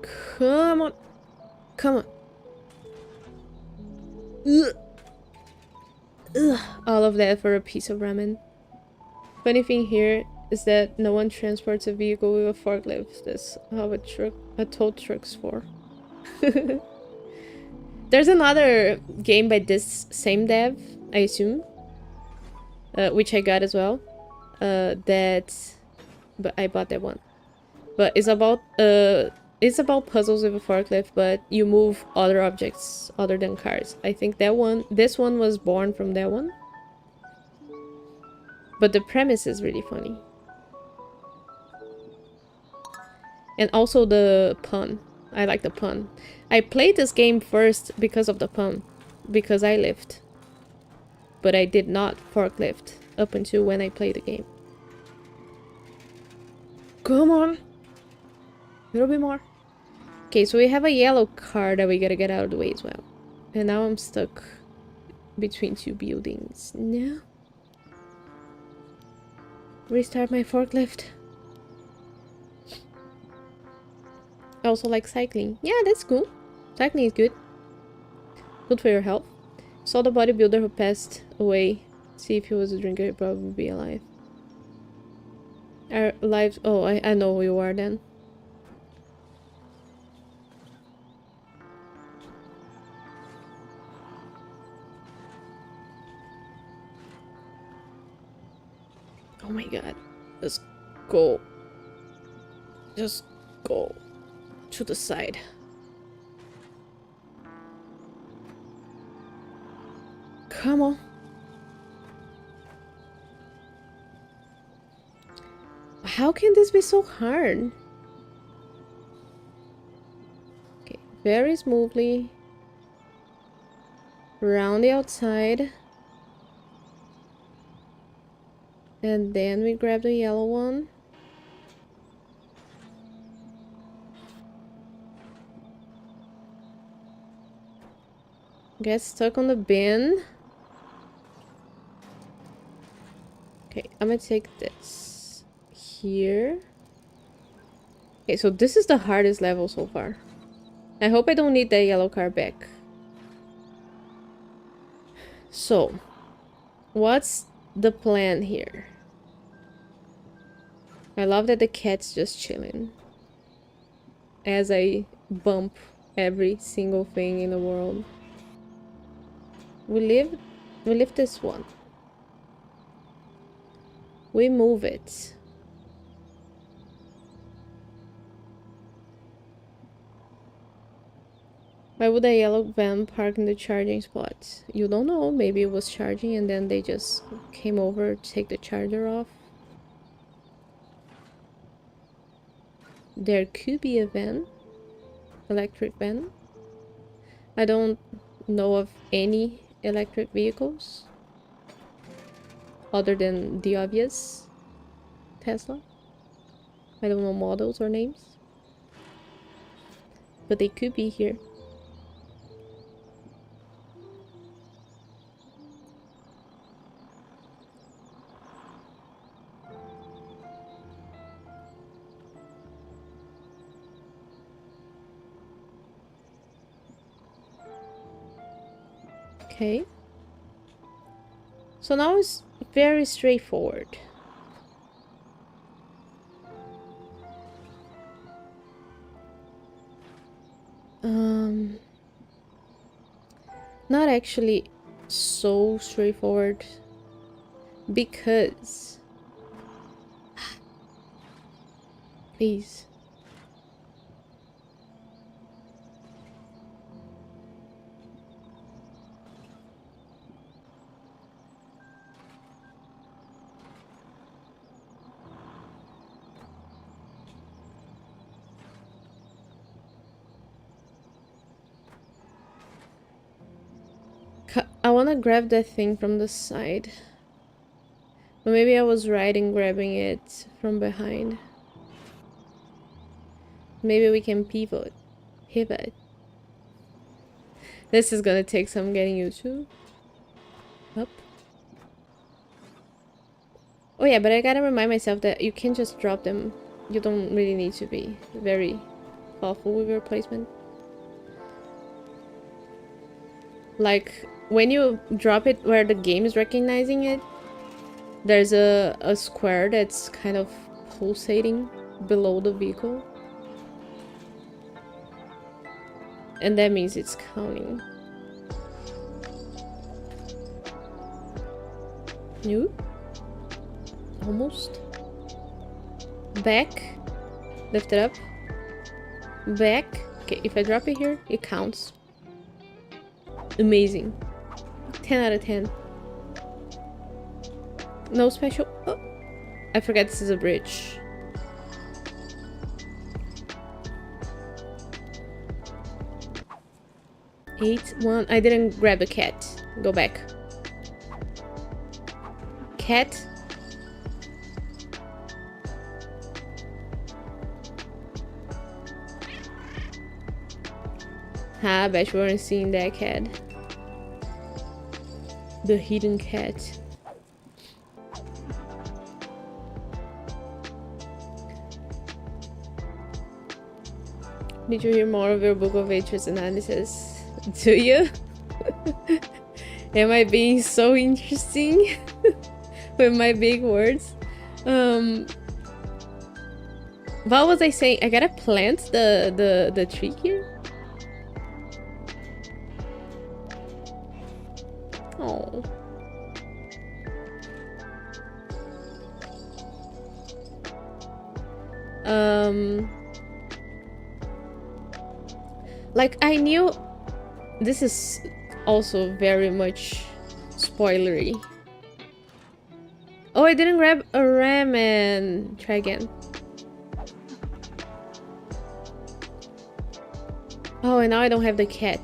Speaker 1: Come on. Come on. Ugh. Ugh. All of that for a piece of ramen. Funny thing here is that no one transports a vehicle with a forklift. That's how a tow truck's for. There's another game by this same dev, I assume. which I got as well. But I bought that one. But it's about puzzles with a forklift, but you move other objects other than cars. I think this one was born from that one. But the premise is really funny. And also the pun. I like the pun. I played this game first because of the pun. Because I lift. But I did not forklift up until when I played the game. Come on! A little bit more. Okay, so we have a yellow car that we gotta get out of the way as well. And now I'm stuck between two buildings. No. Restart my forklift. I also like cycling. Yeah, that's cool. Cycling is good. Good for your health. Saw the bodybuilder who passed away. See if he was a drinker, he'd probably be alive. Our lives... Oh, I know who you are then. Oh my god. Let's go. Just go to the side. Come on. How can this be so hard? Okay, very smoothly. Around the outside. And then we grab the yellow one. Get stuck on the bin. Okay, I'm gonna take this here. Okay, so this is the hardest level so far. I hope I don't need that yellow car back. So, what's the plan here? I love that the cat's just chilling. As I bump every single thing in the world. We lift this one. We move it. Why would a yellow van park in the charging spot? You don't know. Maybe it was charging and then they just came over to take the charger off. There could be a van. Electric van. I don't know of any electric vehicles. Other than the obvious. Tesla. I don't know models or names. But they could be here. Okay. So now it's very straightforward. Not actually so straightforward. Because... Please. I wanna grab that thing from the side. But maybe I was right in grabbing it from behind. Maybe we can pivot. This is gonna take some getting used to. Up. Oh yeah, but I gotta remind myself that you can just drop them. You don't really need to be very thoughtful with your placement. Like, when you drop it where the game is recognizing it, there's a square that's kind of pulsating below the vehicle. And that means it's counting. You? Almost. Back. Lift it up. Back. Okay, if I drop it here, it counts. Amazing. 10 out of 10. No special. Oh, I forget this is a bridge. Eight, one. I didn't grab the cat. Go back. Cat. I bet you weren't seeing that cat. The hidden cat. Did you hear more of your book of waitress analysis? Do you? Am I being so interesting with my big words? What was I saying? I gotta plant the tree here? Oh. Like I knew this is also very much spoilery. Oh, I didn't grab a ramen. Try again. Oh, and now I don't have the cat.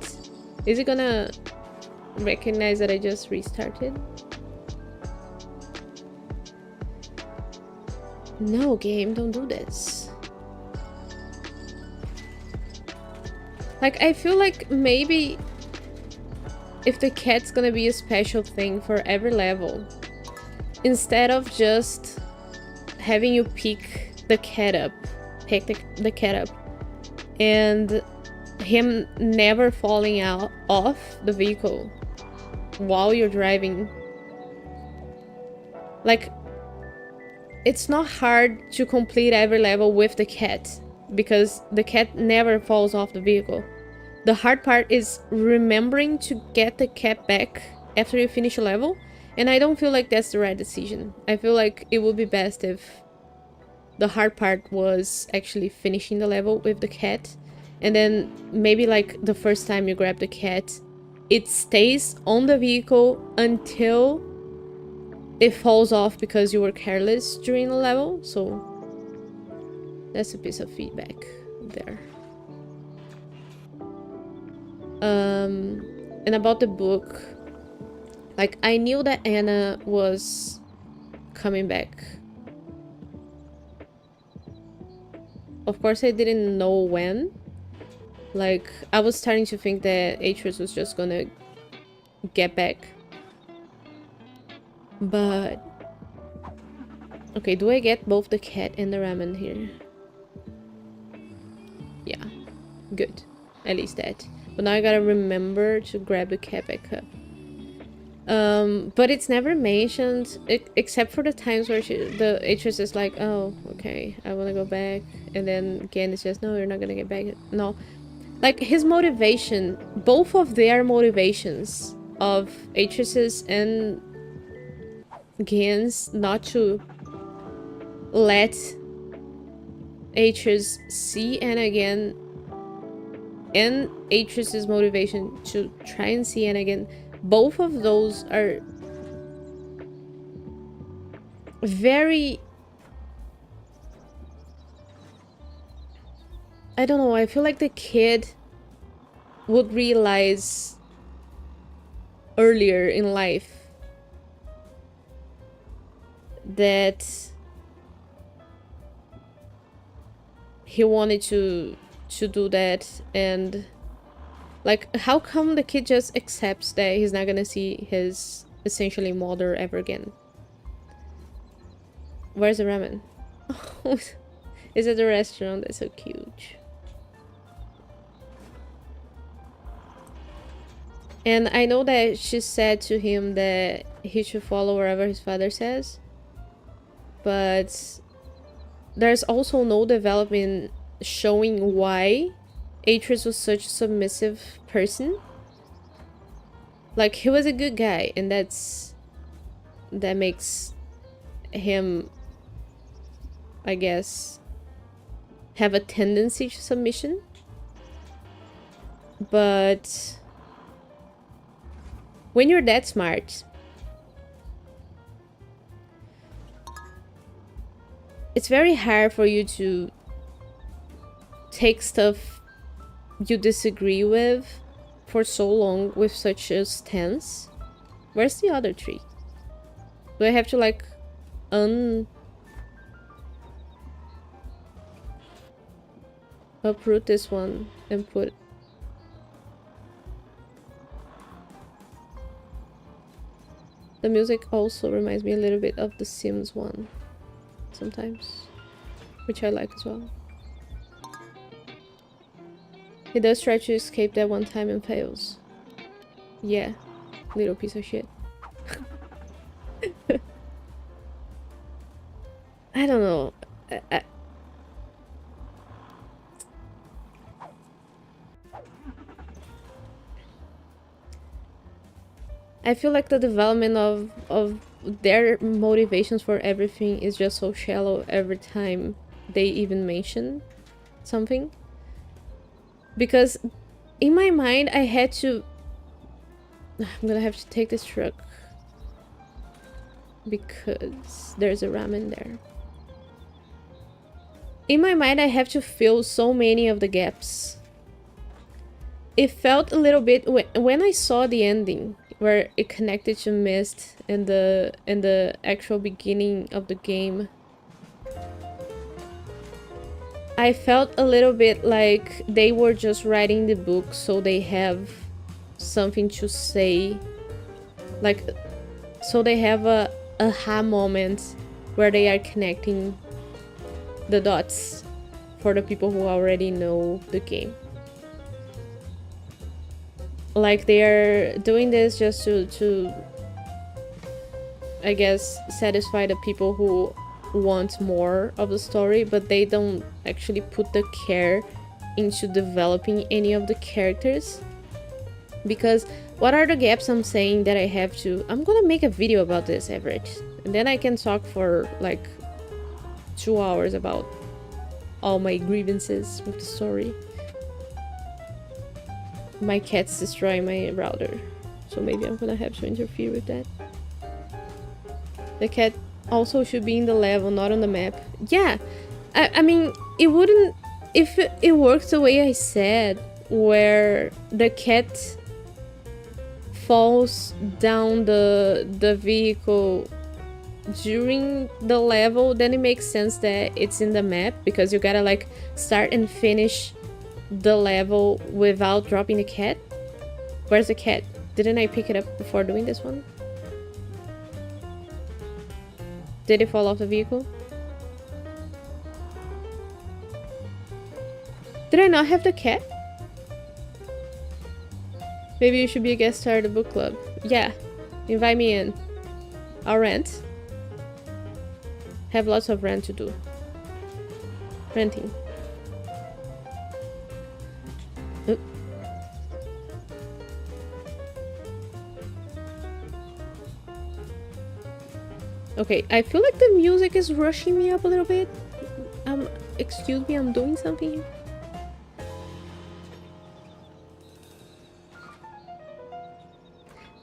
Speaker 1: Is it gonna recognize that I just restarted? No, game, don't do this. Like, I feel like maybe if the cat's gonna be a special thing for every level, instead of just having you pick the cat up, the cat up, and him never falling out off the vehicle while you're driving. Like, it's not hard to complete every level with the cat, because the cat never falls off the vehicle. The hard part is remembering to get the cat back after you finish a level, and I don't feel like that's the right decision. I feel like it would be best if the hard part was actually finishing the level with the cat, and then maybe like the first time you grab the cat, it stays on the vehicle until it falls off because you were careless during the level. So that's a piece of feedback there. And about the book, like I knew that Anna was coming back. Of course I didn't know when. Like I was starting to think that Atreus was just gonna get back. But okay, do I get both the cat and the ramen here? Yeah, good. At least that. But now I gotta remember to grab the cat back up. But it's never mentioned, except for the times where the Atreus is like, oh, okay, I wanna go back. And then again, it's just, no, you're not gonna get back. No. Like, his motivation, both of their motivations of Atreus's and Gen's not to let Atreus see Anna again, and Atreus's motivation to try and see Anna again, both of those are very, I don't know, I feel like the kid would realize earlier in life that he wanted to do that. And like, how come the kid just accepts that he's not gonna see his essentially mother ever again? Where's the ramen? Oh, is it the restaurant? That's so cute. And I know that she said to him that he should follow wherever his father says, but there's also no development showing why Atreus was such a submissive person. Like, he was a good guy, and that makes him, I guess, have a tendency to submission. But when you're that smart, it's very hard for you to take stuff you disagree with for so long with such a stance. Where's the other tree? Do I have to like uproot this one and put... The music also reminds me a little bit of the Sims one sometimes, which I like as well. He does try to escape that one time and fails. Yeah, little piece of shit. I don't know. I feel like the development of their motivations for everything is just so shallow every time they even mention something. Because in my mind, I had to... I'm gonna have to take this truck. Because there's a ramen there. In my mind, I have to fill so many of the gaps. It felt a little bit... When I saw the ending, where it connected to Mist in the actual beginning of the game, I felt a little bit like they were just writing the book so they have something to say. Like, so they have a aha moment where they are connecting the dots for the people who already know the game. Like, they're doing this just to I guess satisfy the people who want more of the story, but they don't actually put the care into developing any of the characters. Because what are the gaps I'm saying that I have to... I'm gonna make a video about this, Everett, and then I can talk for like 2 hours about all my grievances with the story. My cat's destroying my router, so maybe I'm gonna have to interfere with that. The cat also should be in the level, not on the map. Yeah, I mean, it wouldn't... If it works the way I said, where the cat falls down the vehicle during the level, then it makes sense that it's in the map, because you gotta like start and finish the level without dropping the cat. Where's the cat? Didn't I pick it up before doing this one? Did it fall off the vehicle? Did I not have the cat? Maybe you should be a guest star at the book club. Yeah, invite me in. I'll rent. Have lots of rent to do. Renting. Oop. Okay, I feel like the music is rushing me up a little bit. Excuse me, I'm doing something here.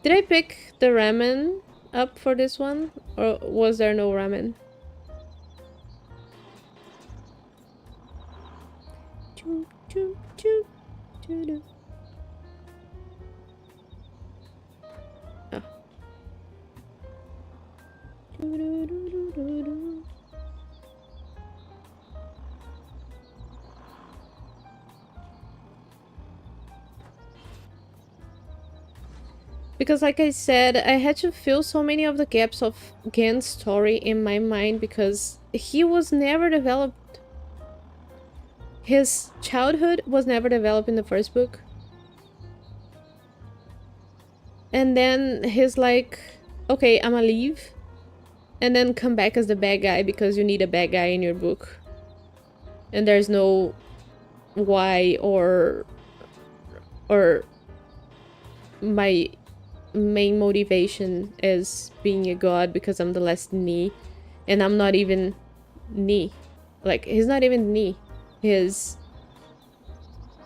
Speaker 1: Did I pick the ramen up for this one? Or was there no ramen? Choo, choo, choo, choo, choo. Oh. Choo, doo, doo, doo, doo, doo. Because like I said, I had to fill so many of the gaps of Gen's story in my mind because he was never developed. His childhood was never developed in the first book. And then he's like, okay, I'ma leave. And then come back as the bad guy because you need a bad guy in your book. And there's no why or my main motivation is being a god because I'm the last knee And I'm not even knee. Like, he's not even knee. He's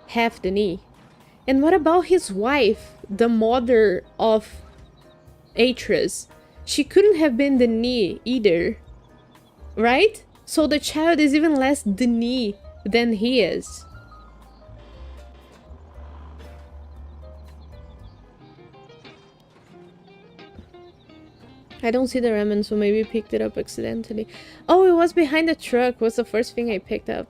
Speaker 1: half the knee. And what about his wife, the mother of Atreus? She couldn't have been the knee either, right? So the child is even less the knee than he is. I don't see the ramen, so maybe picked it up accidentally. Oh, it was behind the truck. Was the first thing I picked up.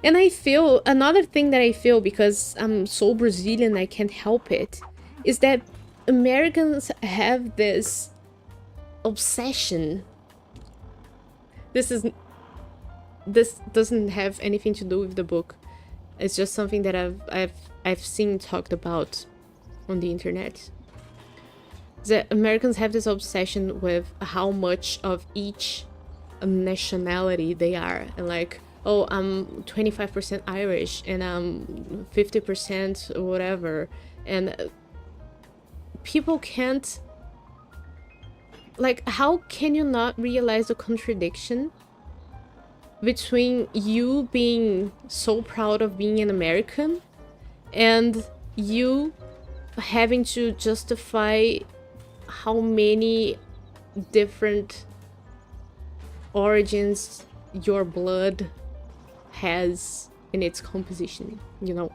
Speaker 1: And I feel, another thing that I feel, because I'm so Brazilian, I can't help it, is that Americans have this obsession. This doesn't have anything to do with the book. It's just something that I've seen talked about on the internet. The Americans have this obsession with how much of each nationality they are, and like, oh, I'm 25% Irish and I'm 50% whatever, and people can't, like, how can you not realize the contradiction between you being so proud of being an American and you having to justify how many different origins your blood has in its composition, you know?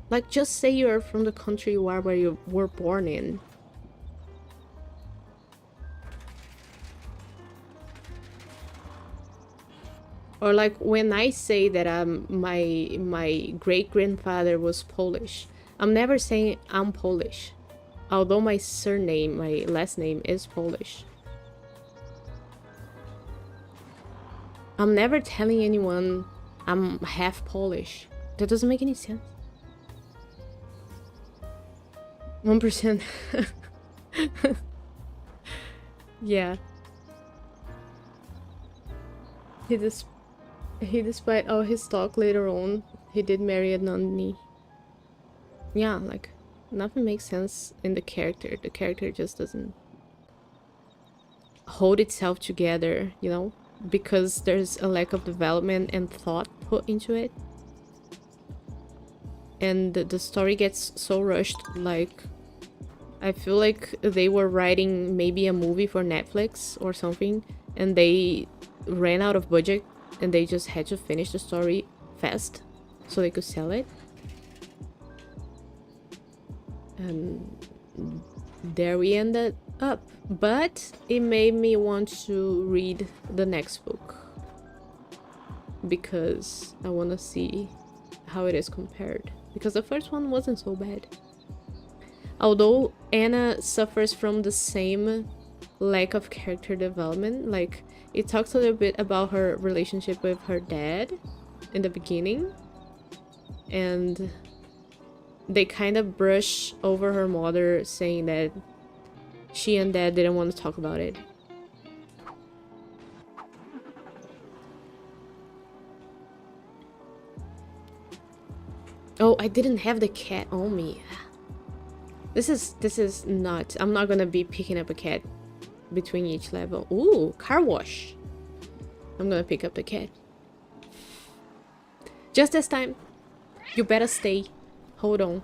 Speaker 1: Like, just say you're from the country you are, where you were born in. Or like, when I say that my great-grandfather was Polish, I'm never saying I'm Polish. Although my surname, my last name is Polish. I'm never telling anyone I'm half Polish. That doesn't make any sense. 1%. Yeah. He, despite all his talk later on, he did marry a nonni. Yeah, like, nothing makes sense in the character. The character just doesn't hold itself together, you know? Because there's a lack of development and thought put into it. And the story gets so rushed, like, I feel like they were writing maybe a movie for Netflix or something, and they ran out of budget and they just had to finish the story fast so they could sell it. And there we ended up. But it made me want to read the next book, because I want to see how it is compared. Because the first one wasn't so bad. Although Anna suffers from the same lack of character development. Like, it talks a little bit about her relationship with her dad in the beginning. And they kind of brush over her mother, saying that she and dad didn't want to talk about it. Oh, I didn't have the cat on me. This is not... I'm not gonna be picking up a cat between each level. Ooh, car wash. I'm gonna pick up the cat. Just this time. You better stay. Hold on.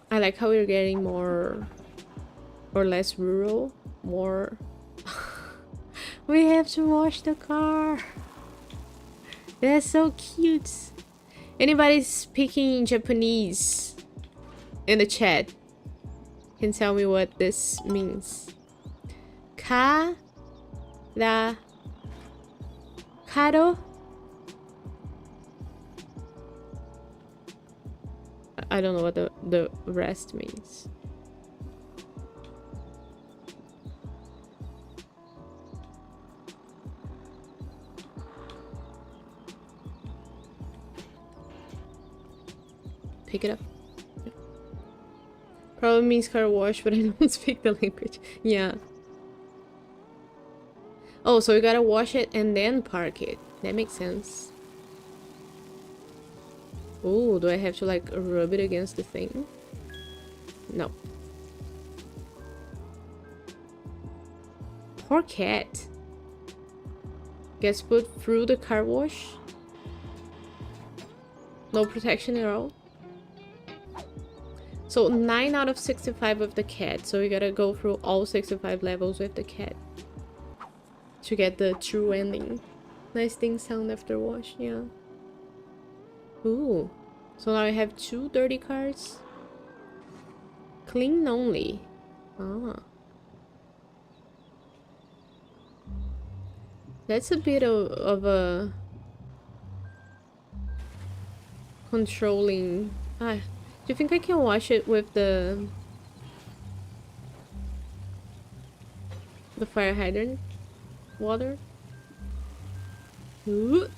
Speaker 1: I like how we're getting more or less rural. More... We have to wash the car. That's so cute. Anybody speaking Japanese in the chat can tell me what this means. Ka ra karo. I don't know what the rest means. Pick it up. Probably means car wash, but I don't speak the language. Yeah. Oh, so you gotta wash it and then park it. That makes sense. Oh, do I have to like rub it against the thing? No. Poor cat. Gets put through the car wash. No protection at all. So 9 out of 65 with the cat. So we gotta go through all 65 levels with the cat to get the true ending. Nice thing sound after wash, yeah. Ooh. So now I have 2 dirty cars. Clean only. Ah. That's a bit of a controlling. Ah, do you think I can wash it with the fire hydrant water? Ooh.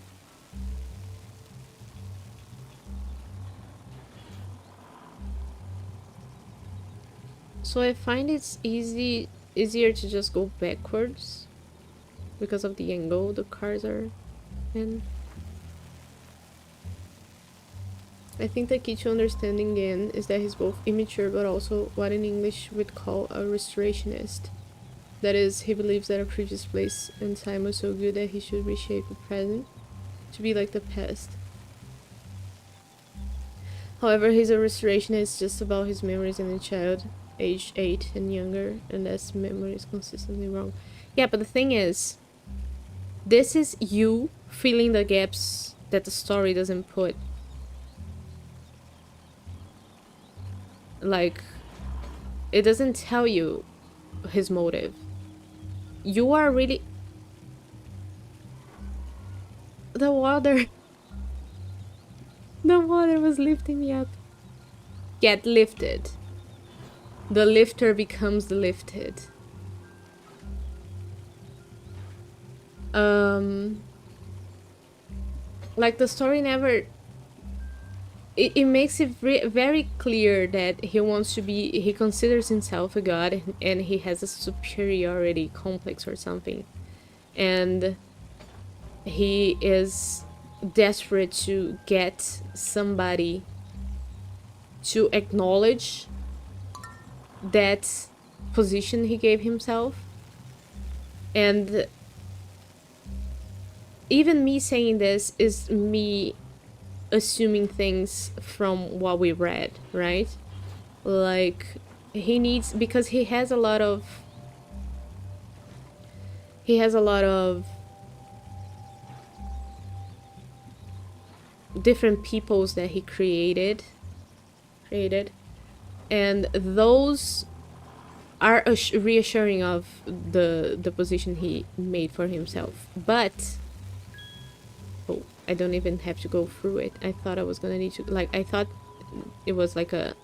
Speaker 1: So I find it's easier to just go backwards because of the angle the cars are in. I think the key to understanding Gan is that he's both immature but also what in English we'd call a restorationist. That is, he believes that a previous place and time was so good that he should reshape the present to be like the past. However, he's a restorationist just about his memories in a child, aged 8 and younger, and that memory is consistently wrong. Yeah, but the thing is, this is you filling the gaps that the story doesn't put. Like, it doesn't tell you his motive. You are really... The water... The water was lifting me up. Get lifted. The lifter becomes the lifted. Like, the story never... It makes it very clear that he wants to be... He considers himself a god and he has a superiority complex or something. And he is desperate to get somebody to acknowledge that position he gave himself. And even me saying this is me assuming things from what we read, right? Like, he needs... Because he has a lot of different peoples that he created, and those are reassuring of the position he made for himself. But oh, I don't even have to go through it. I thought I was gonna need to, like, I thought it was like a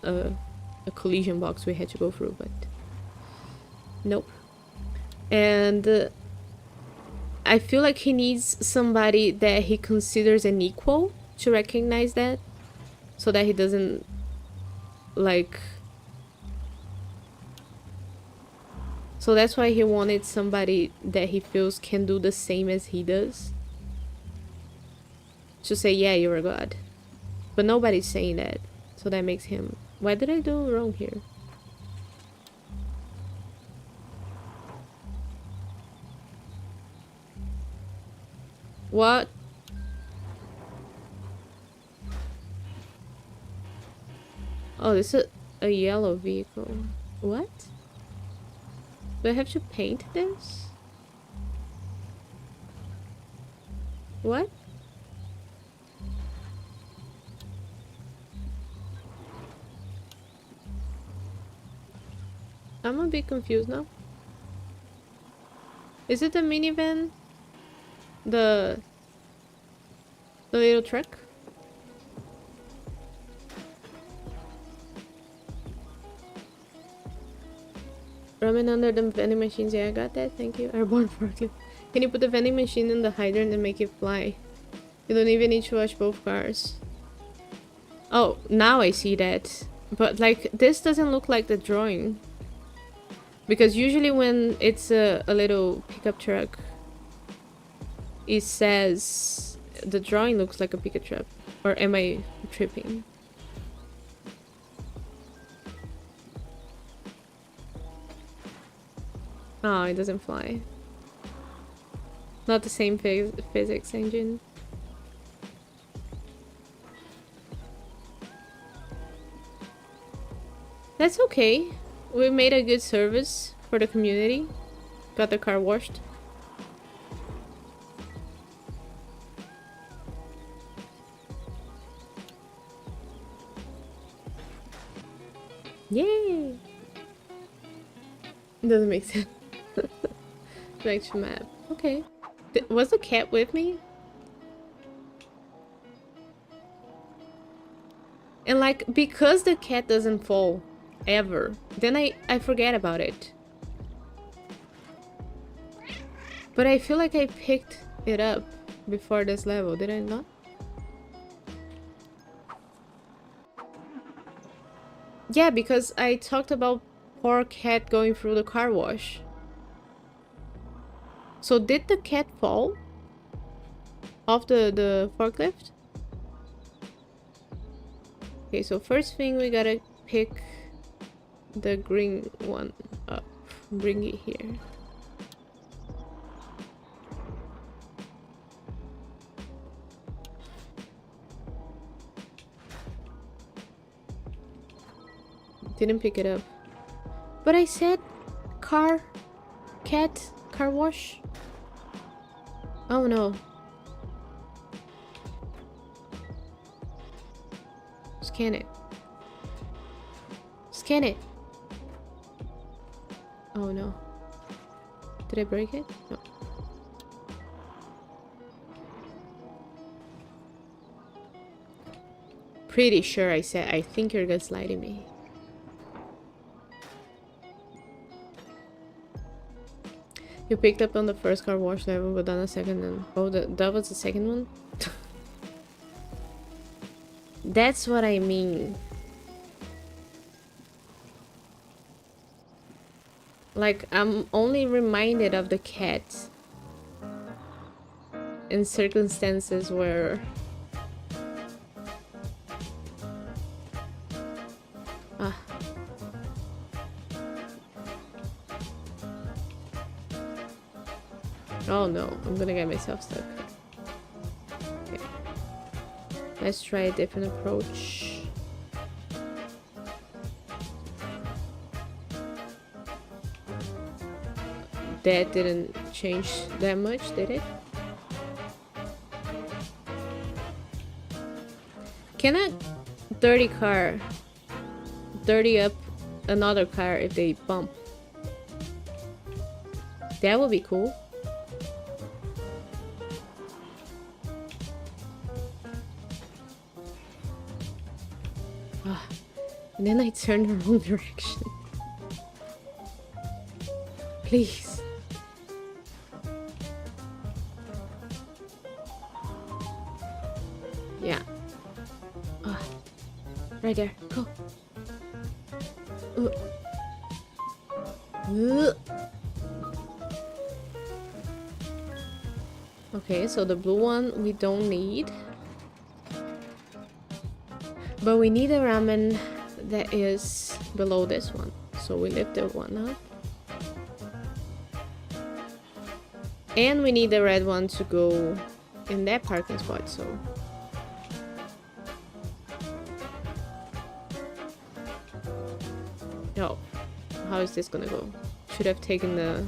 Speaker 1: collision box we had to go through, but nope. And I feel like he needs somebody that he considers an equal to recognize that, so that he doesn't, like... So that's why he wanted somebody that he feels can do the same as he does. To say, yeah, you're a god. But nobody's saying that. So that makes him... What did I do wrong here? What? Oh, this is a yellow vehicle. What? Do I have to paint this? What? I'm a bit confused now. Is it the minivan? The little truck? Ramen under the vending machines. Yeah, I got that. Thank you. Airborne forklift. Can you put the vending machine in the hydrant and make it fly? You don't even need to wash both cars. Oh, now I see that. But, like, this doesn't look like the drawing. Because usually when it's a little pickup truck, it says the drawing looks like a Pikachu. Or am I tripping? Oh, it doesn't fly. Not the same physics engine. That's okay. We made a good service for the community. Got the car washed. Yay! It doesn't make sense. Back to map. Okay. Was the cat with me? And like, because the cat doesn't fall ever, then I forget about it. But I feel like I picked it up before this level, did I not? Yeah, because I talked about poor cat going through the car wash. So did the cat fall off the forklift? Okay, so first thing we gotta pick the green one up. Bring it here. Didn't pick it up. But I said car wash. Oh no. Scan it. Scan it. Oh no. Did I break it? No. Pretty sure I said I think you're gaslighting me. You picked up on the first car wash level, but on the second one. Oh, that was the second one? That's what I mean. Like, I'm only reminded of the cat in circumstances where... Ah. Oh no, I'm gonna get myself stuck. Okay. Let's try a different approach. That didn't change that much, did it? Can a dirty car dirty up another car if they bump? That would be cool. And then I turned the wrong direction. Please. Yeah. Right there. Go. Okay, so the blue one we don't need. But we need a ramen that is below this one. So we lift the one up. And we need the red one to go in that parking spot, so... Oh, how is this gonna go? Should have taken the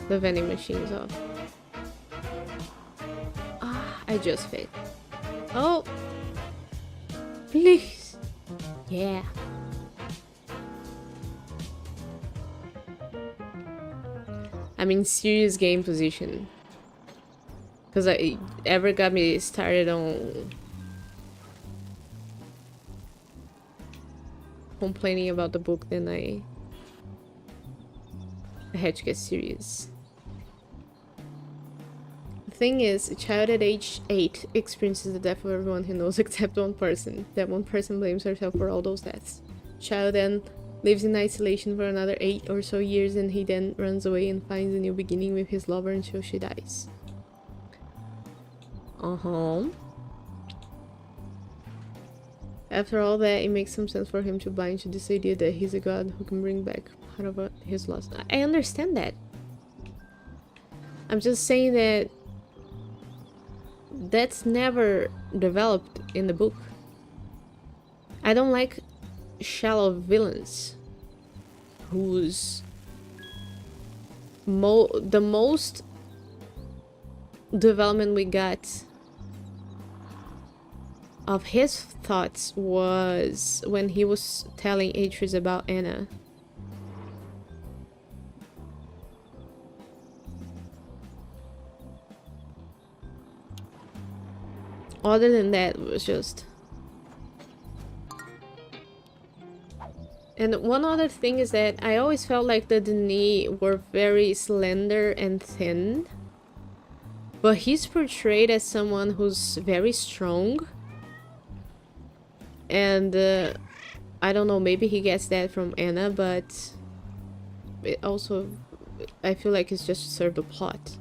Speaker 1: vending machines off. Ah, I just fit. Oh! Please! Yeah. I'm in serious game position. Because I ever got me started on complaining about the book, then I had to get serious. The thing is, a child at age 8 experiences the death of everyone he knows except one person. That one person blames herself for all those deaths. Child then lives in isolation for another 8 or so years, and he then runs away and finds a new beginning with his lover until she dies. After all that, it makes some sense for him to buy into this idea that he's a god who can bring back part of his loss. I understand that. I'm just saying that that's never developed in the book. I don't like shallow villains whose the most development we got of his thoughts was when he was telling Atreus about Anna. Other than that, it was just... And one other thing is that I always felt like the Denis were very slender and thin. But he's portrayed as someone who's very strong. And I don't know, maybe he gets that from Anna, but it also, I feel like it's just to serve the plot.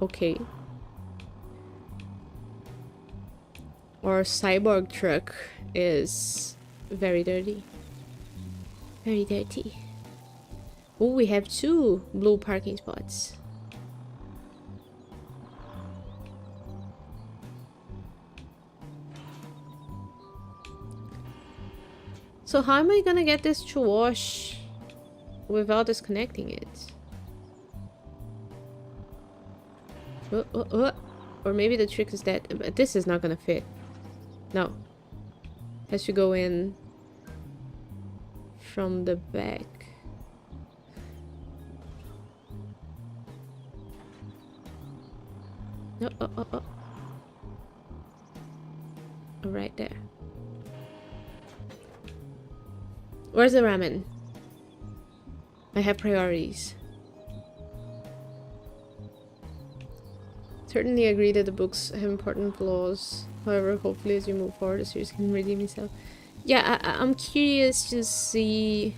Speaker 1: Okay. Our cyborg truck is very dirty. Very dirty. Oh, we have 2 blue parking spots. So how am I gonna get this to wash without disconnecting it? Or maybe the trick is that... But this is not gonna fit. No. Has to go in from the back. Oh. Right there. Where's the ramen? I have priorities. Certainly agree that the books have important flaws. However, hopefully as you move forward, the series can redeem itself. Yeah, I'm curious to see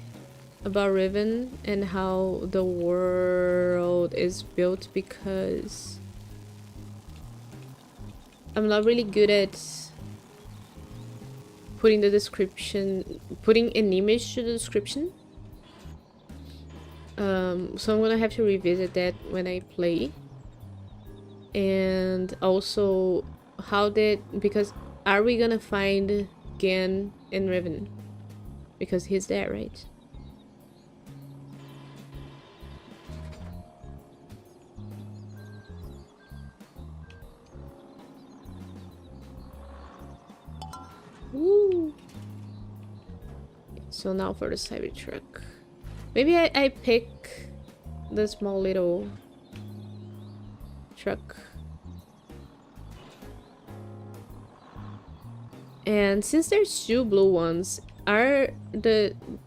Speaker 1: about Riven and how the world is built, because I'm not really good at putting the description, putting an image to the description. So I'm gonna have to revisit that when I play. And also, because are we gonna find Gan in Riven? Because he's there, right? Woo! So now for the Cybertruck. Maybe I pick the small little truck. And since there's 2 blue ones, are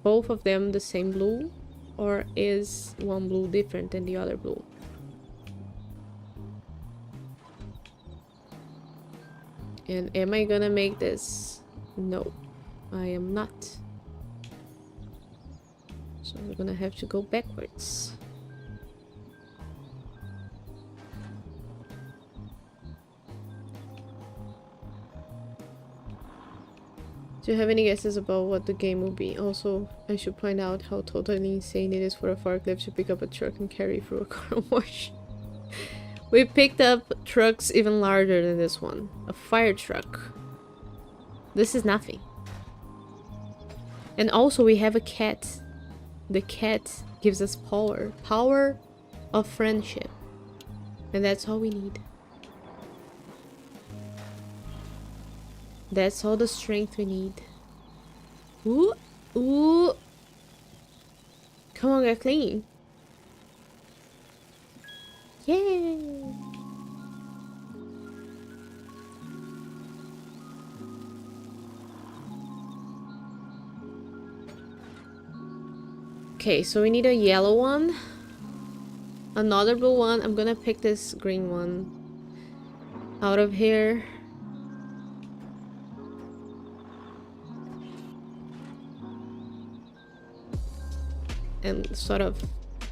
Speaker 1: both of them the same blue? Or is one blue different than the other blue? And am I gonna make this? No, I am not. So we're gonna have to go backwards. Do you have any guesses about what the game will be? Also, I should point out how totally insane it is for a forklift to pick up a truck and carry through a car wash. We picked up trucks even larger than this one. A fire truck. This is nothing. And also we have a cat. The cat gives us power. Power of friendship. And that's all we need. That's all the strength we need. Ooh, ooh. Come on, get clean. Yay! Okay, so we need a yellow one. Another blue one. I'm gonna pick this green one out of here. And sort of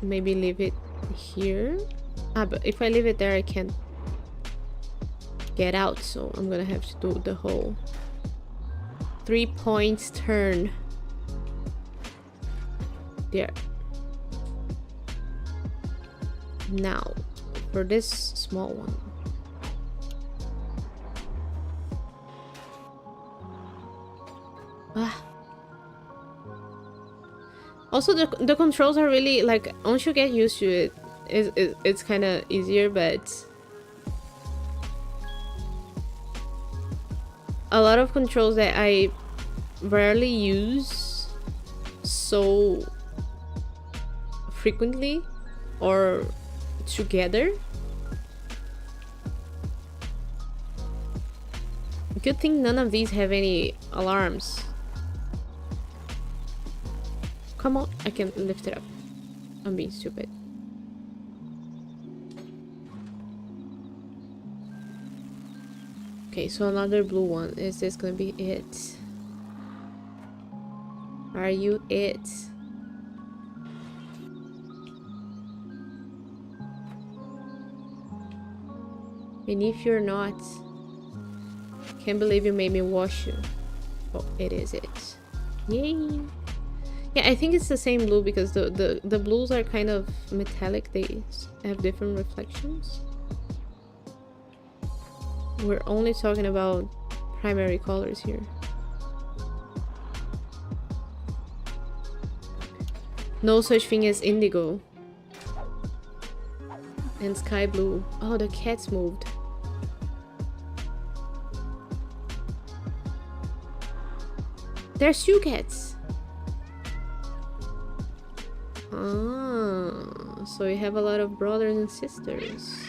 Speaker 1: maybe leave it here. Ah, but if I leave it there, I can't get out, so I'm gonna have to do the whole 3 points turn. There. Now, for this small one. Ah. Also, the controls are really, like, once you get used to it, it's kind of easier, but a lot of controls that I rarely use so frequently or together. Good thing none of these have any alarms. Come on, I can lift it up. I'm being stupid. Okay, so another blue one. Is this gonna be it? Are you it? And if you're not, can't believe you made me wash you. Oh, it is it. Yay! Yeah, I think it's the same blue because the blues are kind of metallic. They have different reflections. We're only talking about primary colors here. No such thing as indigo. And sky blue. Oh, the cats moved. There's 2 cats. Ah, so you have a lot of brothers and sisters.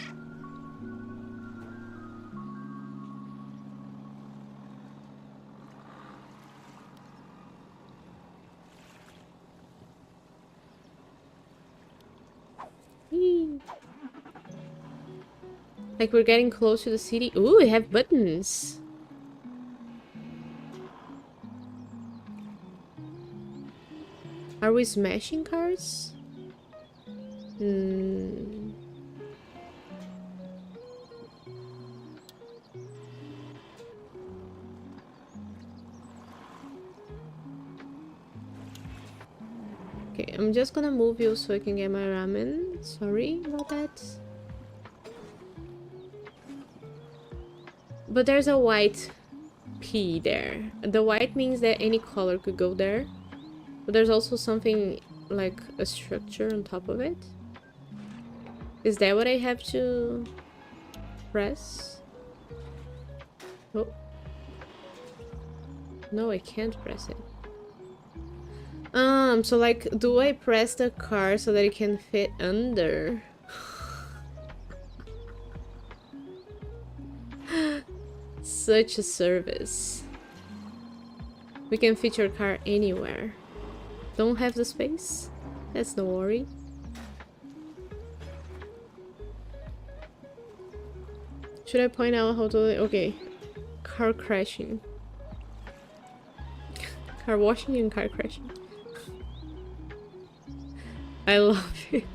Speaker 1: Whee. Like we're getting close to the city. Ooh, we have buttons. Are we smashing cars? Hmm. Okay, I'm just gonna move you so I can get my ramen. Sorry about that. But there's a white P there. The white means that any color could go there. But there's also something like a structure on top of it. Is that what I have to press? Oh. No, I can't press it. So like, do I press the car so that it can fit under? Such a service. We can fit your car anywhere. Don't have the space? That's no worry. Should I point out how to... Okay. Car crashing. Car washing and car crashing. I love it.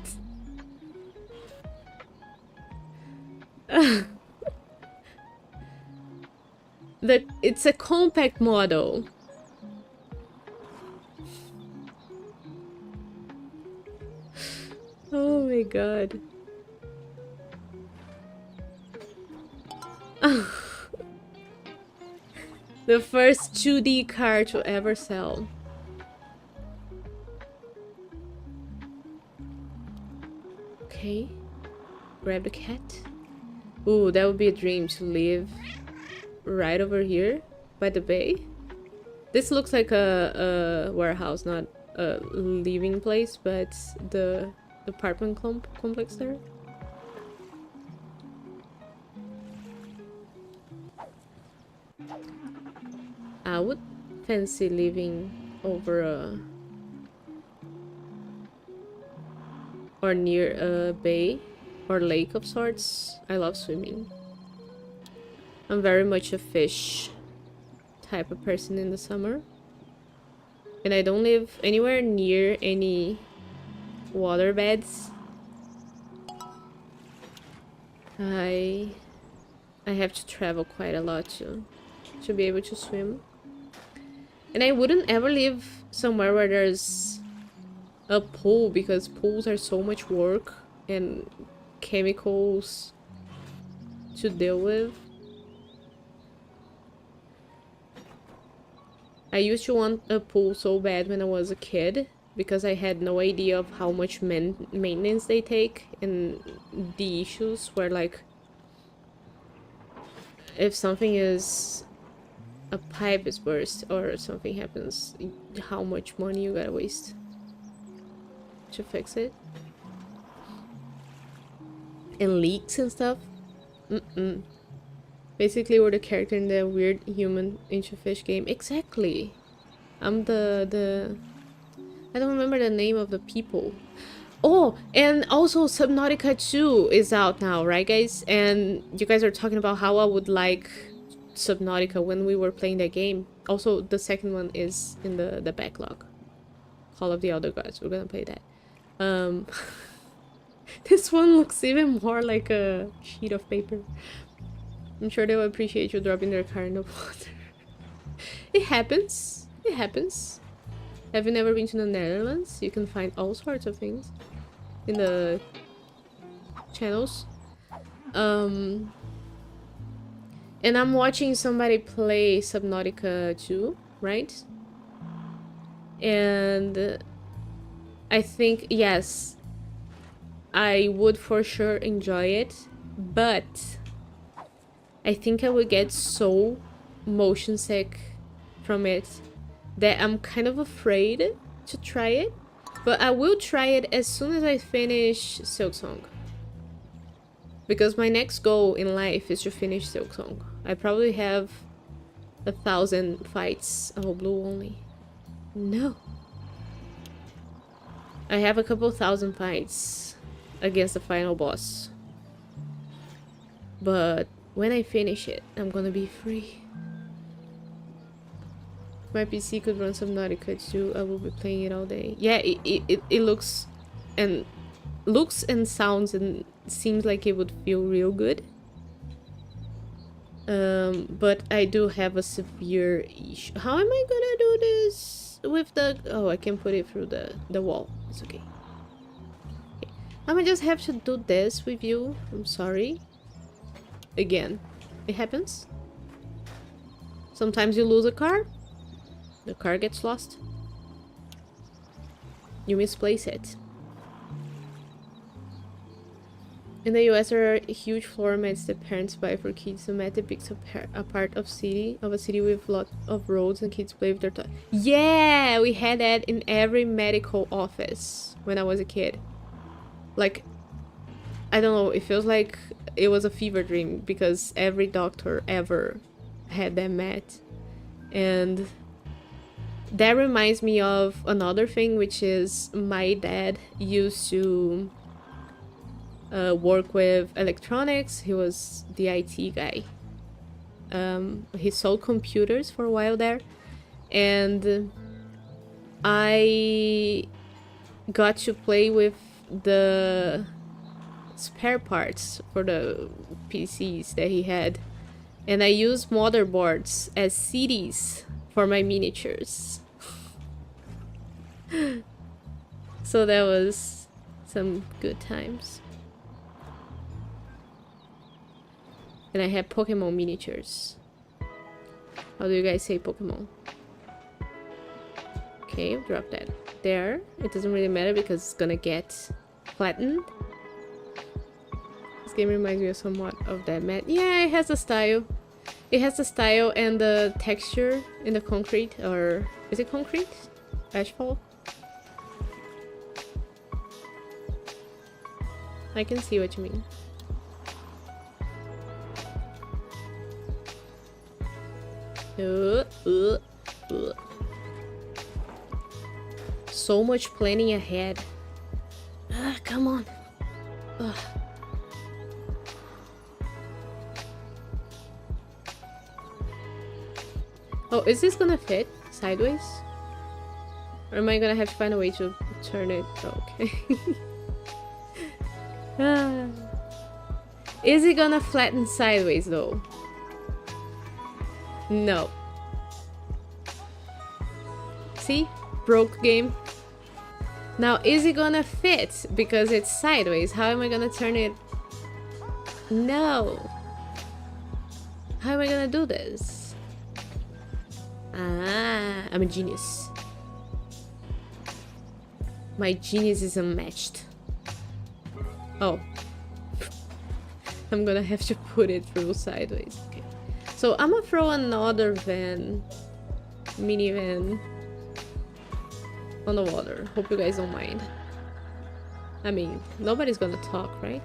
Speaker 1: It's a compact model. Oh my god. The first 2D car to ever sell. Okay. Grab the cat. Ooh, that would be a dream to live right over here by the bay. This looks like a warehouse, not a living place, but the apartment complex there. I would fancy living over or near a bay or lake of sorts. I love swimming. I'm very much a fish type of person in the summer. And I don't live anywhere near any water beds. I have to travel quite a lot to be able to swim. And I wouldn't ever live somewhere where there's a pool, because pools are so much work and chemicals to deal with. I used to want a pool so bad when I was a kid, because I had no idea of how much maintenance they take, and the issues were like, if something is, a pipe is burst or something happens, how much money you gotta waste to fix it. And leaks and stuff. Basically, we're the character in the weird human into fish game. Exactly. I'm the I don't remember the name of the people. Oh, and also Subnautica 2 is out now, right guys? And you guys are talking about how I would like Subnautica when we were playing that game. Also, the second one is in the backlog. Call of the Elder Gods. We're gonna play that. This one looks even more like a sheet of paper. I'm sure they will appreciate you dropping their car in the water. It happens. It happens. Have you never been to the Netherlands? You can find all sorts of things in the channels. And I'm watching somebody play Subnautica 2, right? And I think, yes, I would for sure enjoy it, but I think I would get so motion sick from it that I'm kind of afraid to try it. But I will try it as soon as I finish Silksong. Because my next goal in life is to finish Silksong. I probably have 1,000 fights. Oh, blue only. No. I have a couple thousand fights against the final boss. But when I finish it, I'm gonna be free. If my PC could run Subnautica 2, I will be playing it all day. Yeah, it looks and sounds and seems like it would feel real good. But I do have a severe issue. How am I gonna do this with the... Oh, I can put it through the wall. It's okay. Okay. I might just have to do this with you. I'm sorry. Again. It happens. Sometimes you lose a car. The car gets lost. You misplace it. In the US, there are huge floor mats that parents buy for kids. The mat depicts a part of a city with lots of roads, and kids play with their toys. Yeah, we had that in every medical office when I was a kid. Like, I don't know, it feels like it was a fever dream, because every doctor ever had that mat. And that reminds me of another thing, which is my dad used to work with electronics. He was the IT guy. He sold computers for a while there, and I got to play with the spare parts for the PCs that he had, and I used motherboards as CDs for my miniatures. So that was some good times. And I had Pokemon miniatures. How do you guys say Pokemon? Okay, drop that there. It doesn't really matter because it's gonna get flattened. This game reminds me of somewhat of that mat. Yeah, it has the style. It has the style and the texture in the concrete, or is it concrete? Asphalt? I can see what you mean. So much planning ahead. Ah, come on. Ugh. Oh, is this gonna fit sideways? Or am I gonna have to find a way to turn it? Oh, okay. Ah. Is it gonna flatten sideways though? No. See? Broke game. Now, is it gonna fit? Because it's sideways. How am I gonna turn it? No. How am I gonna do this? Ah, I'm a genius. My genius is unmatched. Oh. I'm gonna have to put it through sideways. Okay. So I'm gonna throw another minivan on the water. Hope you guys don't mind. I mean, nobody's gonna talk, right?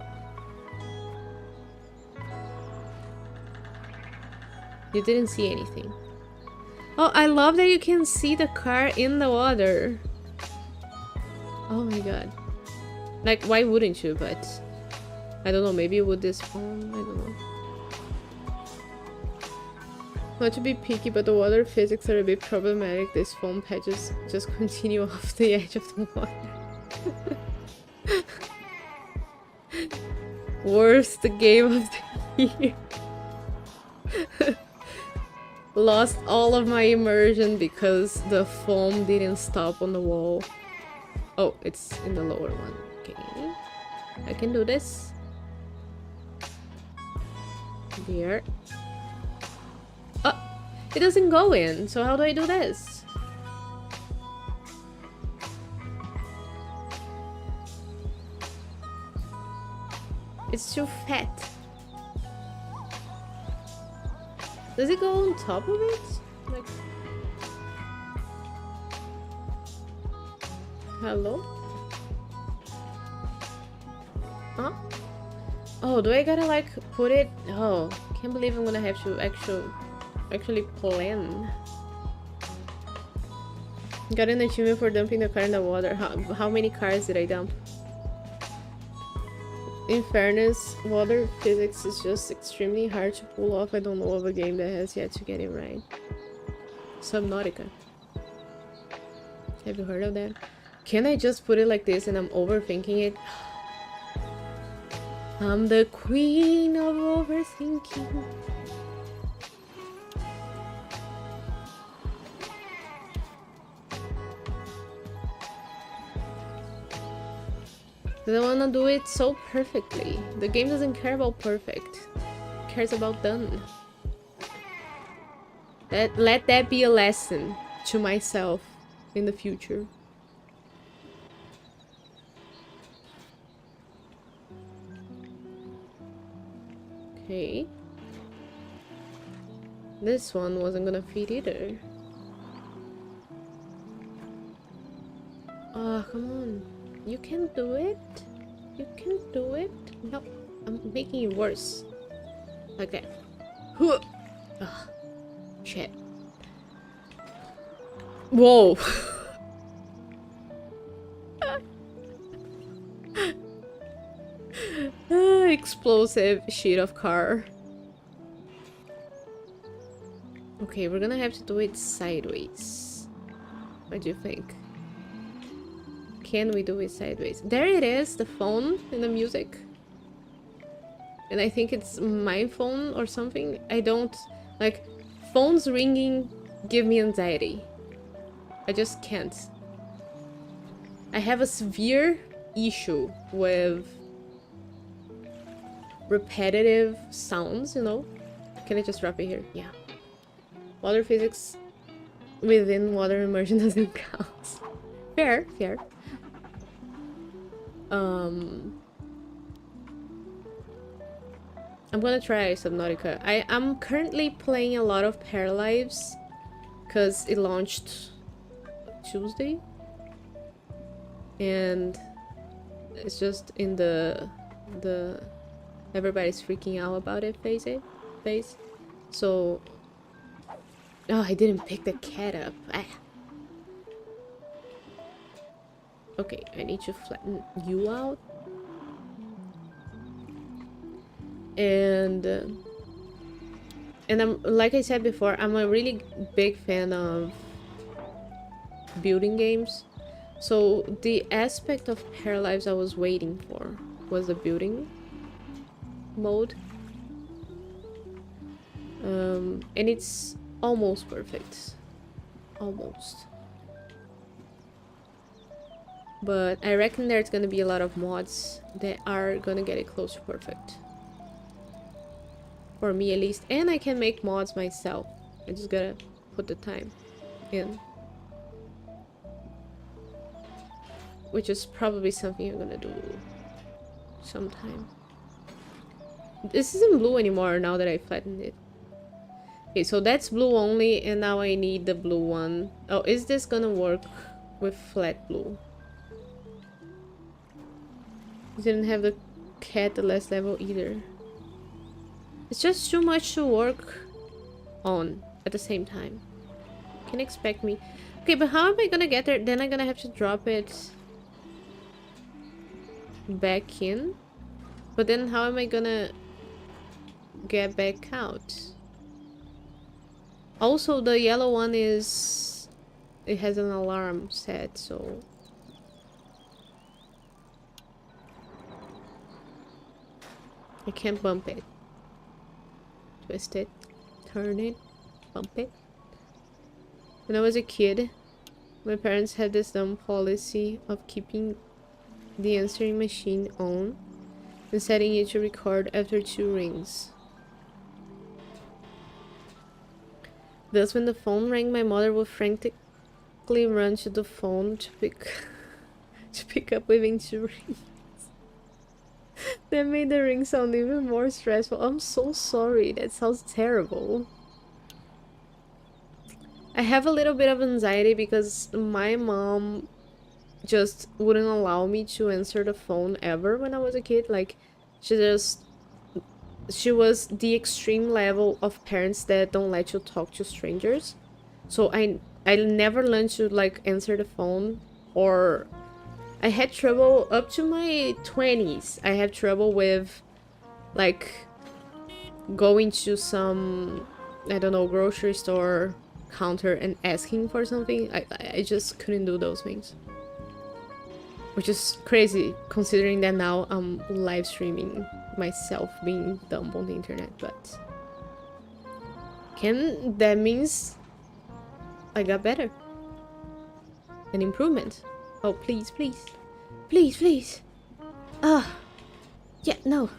Speaker 1: You didn't see anything. Oh, I love that you can see the car in the water. Oh my god. Like, why wouldn't you? But I don't know, maybe with this phone, I don't know. Not to be picky, but the water physics are a bit problematic. These foam patches just continue off the edge of the water. Worst game of the year. Lost all of my immersion because the foam didn't stop on the wall. Oh, it's in the lower one. Okay. I can do this. There. Oh! It doesn't go in, so how do I do this? It's too fat. Does it go on top of it? Like... Hello? Huh? Oh, do I gotta like put it? Oh, can't believe I'm gonna have to actually plan. Got an achievement for dumping the car in the water. How many cars did I dump? In fairness, water physics is just extremely hard to pull off. I don't know of a game that has yet to get it right. Subnautica. Have you heard of that? Can I just put it like this and I'm overthinking it? I'm the queen of overthinking. I don't wanna do it so perfectly. The game doesn't care about perfect. It cares about done. Let that be a lesson to myself in the future. Okay. This one wasn't gonna fit either. Oh, come on. You can do it. You can do it. No, I'm making it worse. Like that. Ugh. Shit. Whoa. Explosive sheet of car. Okay, we're gonna have to do it sideways. What do you think? Can we do it sideways? There it is, the phone in the music. And I think it's my phone or something. I don't... Like, phones ringing give me anxiety. I just can't. I have a severe issue with repetitive sounds, you know? Can I just wrap it here? Yeah. Water physics within water immersion doesn't count. Fair, fair. I'm gonna try Subnautica. I'm currently playing a lot of Paralives because it launched Tuesday, and it's just in the everybody's freaking out about it phase. So, oh, I didn't pick the cat up. Ah. Okay, I need to flatten you out. And I'm, like I said before, I'm a really big fan of building games. So the aspect of Pair Lives I was waiting for was the building mode. And it's almost perfect. Almost. But I reckon there's gonna be a lot of mods that are gonna get it close to perfect. For me at least. And I can make mods myself. I just gotta put the time in. Which is probably something I'm gonna do sometime. This isn't blue anymore now that I flattened it. Okay, so that's blue only, and now I need the blue one. Oh, is this gonna work with flat blue? Didn't have the cat the last level either. It's just too much to work on at the same time. You can expect me. Okay, but how am I gonna get there? Then I'm gonna have to drop it back in. But then how am I gonna get back out? Also, the yellow one is... it has an alarm set, so... I can't bump it. Twist it. Turn it. Bump it. When I was a kid, my parents had this dumb policy of keeping the answering machine on and setting it to record after 2 rings. Thus, when the phone rang, my mother would frantically run to the phone to pick up within 2 rings. That made the ring sound even more stressful. I'm so sorry. That sounds terrible. I have a little bit of anxiety because my mom just wouldn't allow me to answer the phone ever when I was a kid. Like, she was the extreme level of parents that don't let you talk to strangers. So I never learned to like answer the phone, or I had trouble up to my 20s. I had trouble with like going to some, I don't know, grocery store counter and asking for something. I just couldn't do those things. Which is crazy considering that now I'm live streaming myself being dumb on the internet, but that means I got better. An improvement. Oh, please, please. Please, please. Ah. Yeah, no.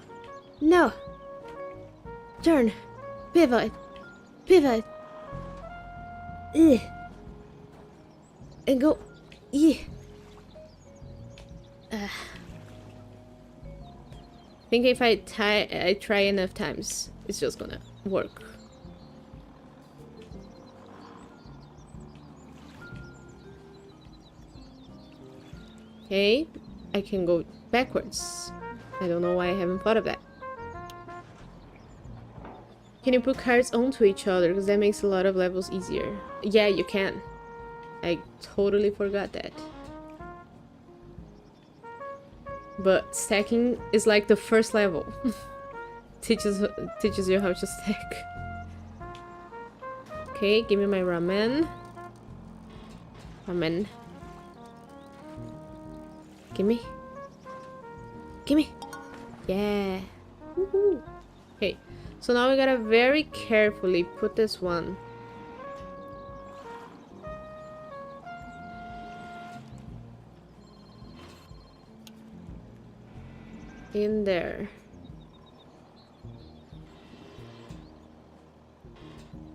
Speaker 1: No. Turn. Pivot. Pivot. Ugh. And go. Yeah. I think if I try enough times, it's just gonna work. Okay, I can go backwards. I don't know why I haven't thought of that. Can you put cards onto each other? Because that makes a lot of levels easier. Yeah, you can. I totally forgot that. But stacking is like the first level. teaches you how to stack. Okay, give me my ramen. Ramen. Gimme. Gimme. Yeah. Woohoo. Okay, so now we gotta very carefully put this one in there.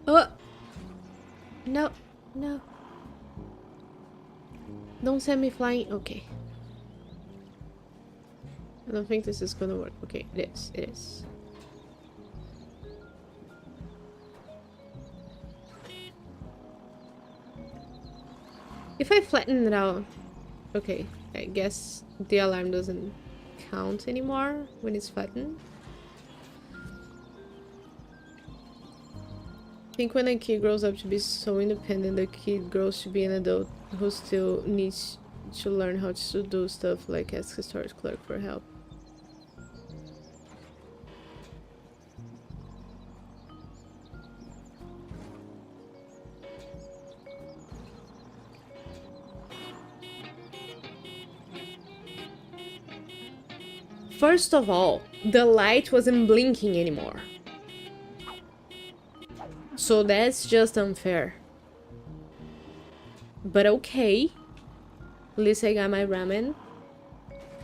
Speaker 1: Oh! No, no. Don't send me flying. Okay. I don't think this is gonna work. Okay, it is. It is. If I flatten it out... Okay, I guess the alarm doesn't count anymore when it's flattened. I think when a kid grows up to be so independent, the kid grows to be an adult who still needs to learn how to do stuff like ask a storage clerk for help. First of all, the light wasn't blinking anymore. So that's just unfair. But okay. At least I got my ramen.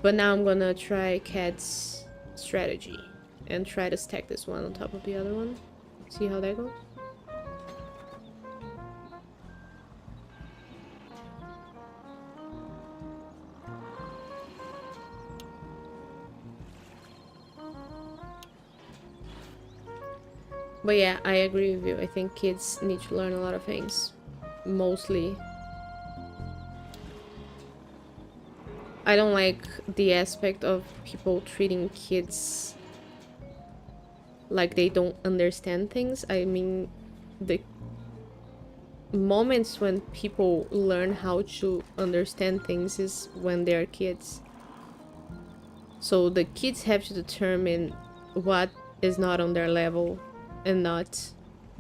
Speaker 1: But now I'm gonna try Cat's strategy. And try to stack this one on top of the other one. See how that goes? But yeah, I agree with you. I think kids need to learn a lot of things. Mostly. I don't like the aspect of people treating kids like they don't understand things. I mean, the moments when people learn how to understand things is when they're kids. So the kids have to determine what is not on their level and not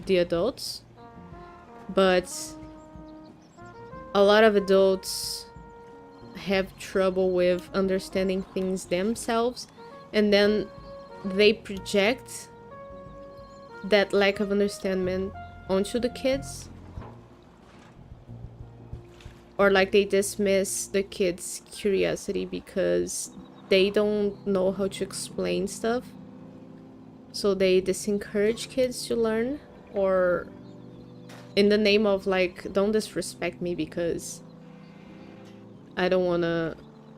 Speaker 1: the adults. But a lot of adults have trouble with understanding things themselves, and then they project that lack of understanding onto the kids, or like they dismiss the kids' curiosity because they don't know how to explain stuff, so they disencourage kids to learn, or in the name of like, don't disrespect me because I don't want to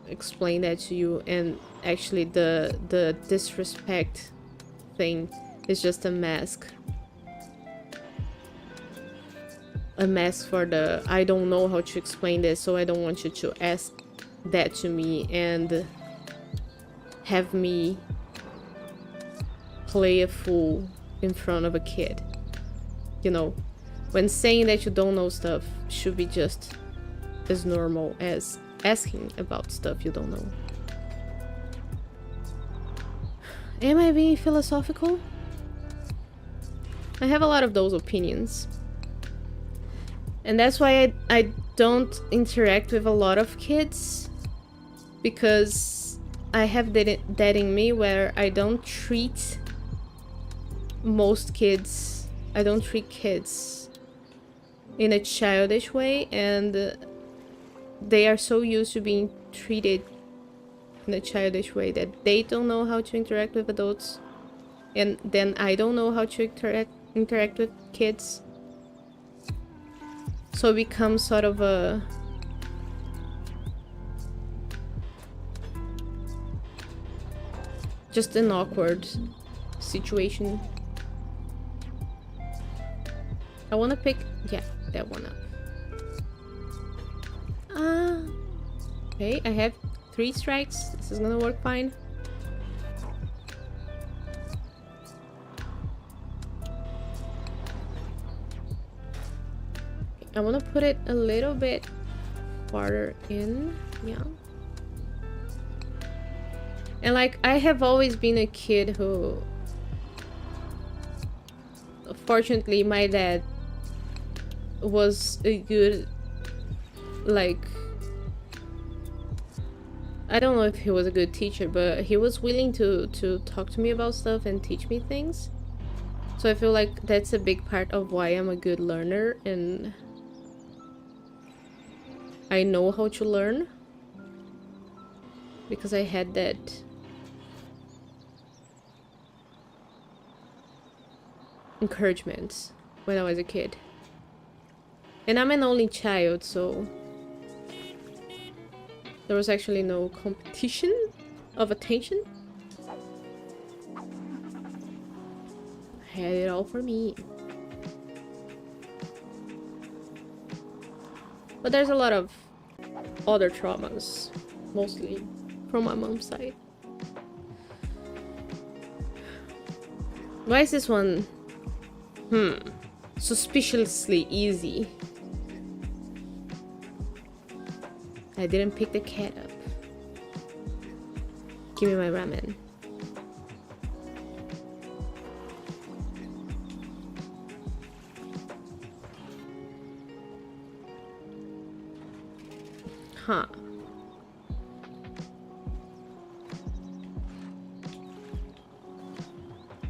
Speaker 1: explain that to you. And actually the disrespect thing is just a mask. A mask for the I don't know how to explain this, so I don't want you to ask that to me and have me play a fool in front of a kid. You know, when saying that you don't know stuff should be just as normal as asking about stuff you don't know. Am I being philosophical? I have a lot of those opinions. And that's why I don't interact with a lot of kids. Because I have that in me where I don't treat most kids... I don't treat kids in a childish way, and they are so used to being treated in a childish way that they don't know how to interact with adults, and then I don't know how to interact with kids. So it becomes sort of a just an awkward situation. I want to pick, yeah, that one up. Okay, I have 3 strikes. This is gonna work fine. I want to put it a little bit farther in, yeah. And like, I have always been a kid who... Fortunately, my dad was a good, like... I don't know if he was a good teacher, but he was willing to talk to me about stuff and teach me things. So I feel like that's a big part of why I'm a good learner, and I know how to learn. Because I had that encouragement when I was a kid. And I'm an only child, so there was actually no competition of attention. I had it all for me. But there's a lot of other traumas, mostly from my mom's side. Why is this one suspiciously easy? I didn't pick the cat up. Give me my ramen. Huh.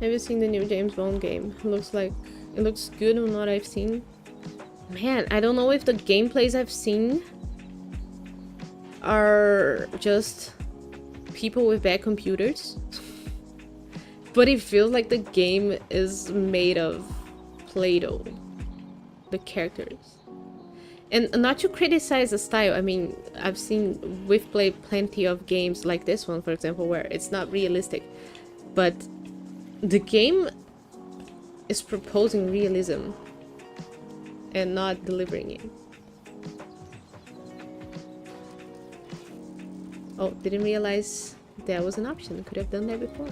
Speaker 1: Have you seen the new James Bond game? It looks good on what I've seen. Man, I don't know if the gameplays I've seen are just people with bad computers. But it feels like the game is made of Play-Doh. The characters. And not to criticize the style, I mean, we've played plenty of games like this one, for example, where it's not realistic. But the game is proposing realism and not delivering it. Oh, didn't realize that was an option. Could have done that before.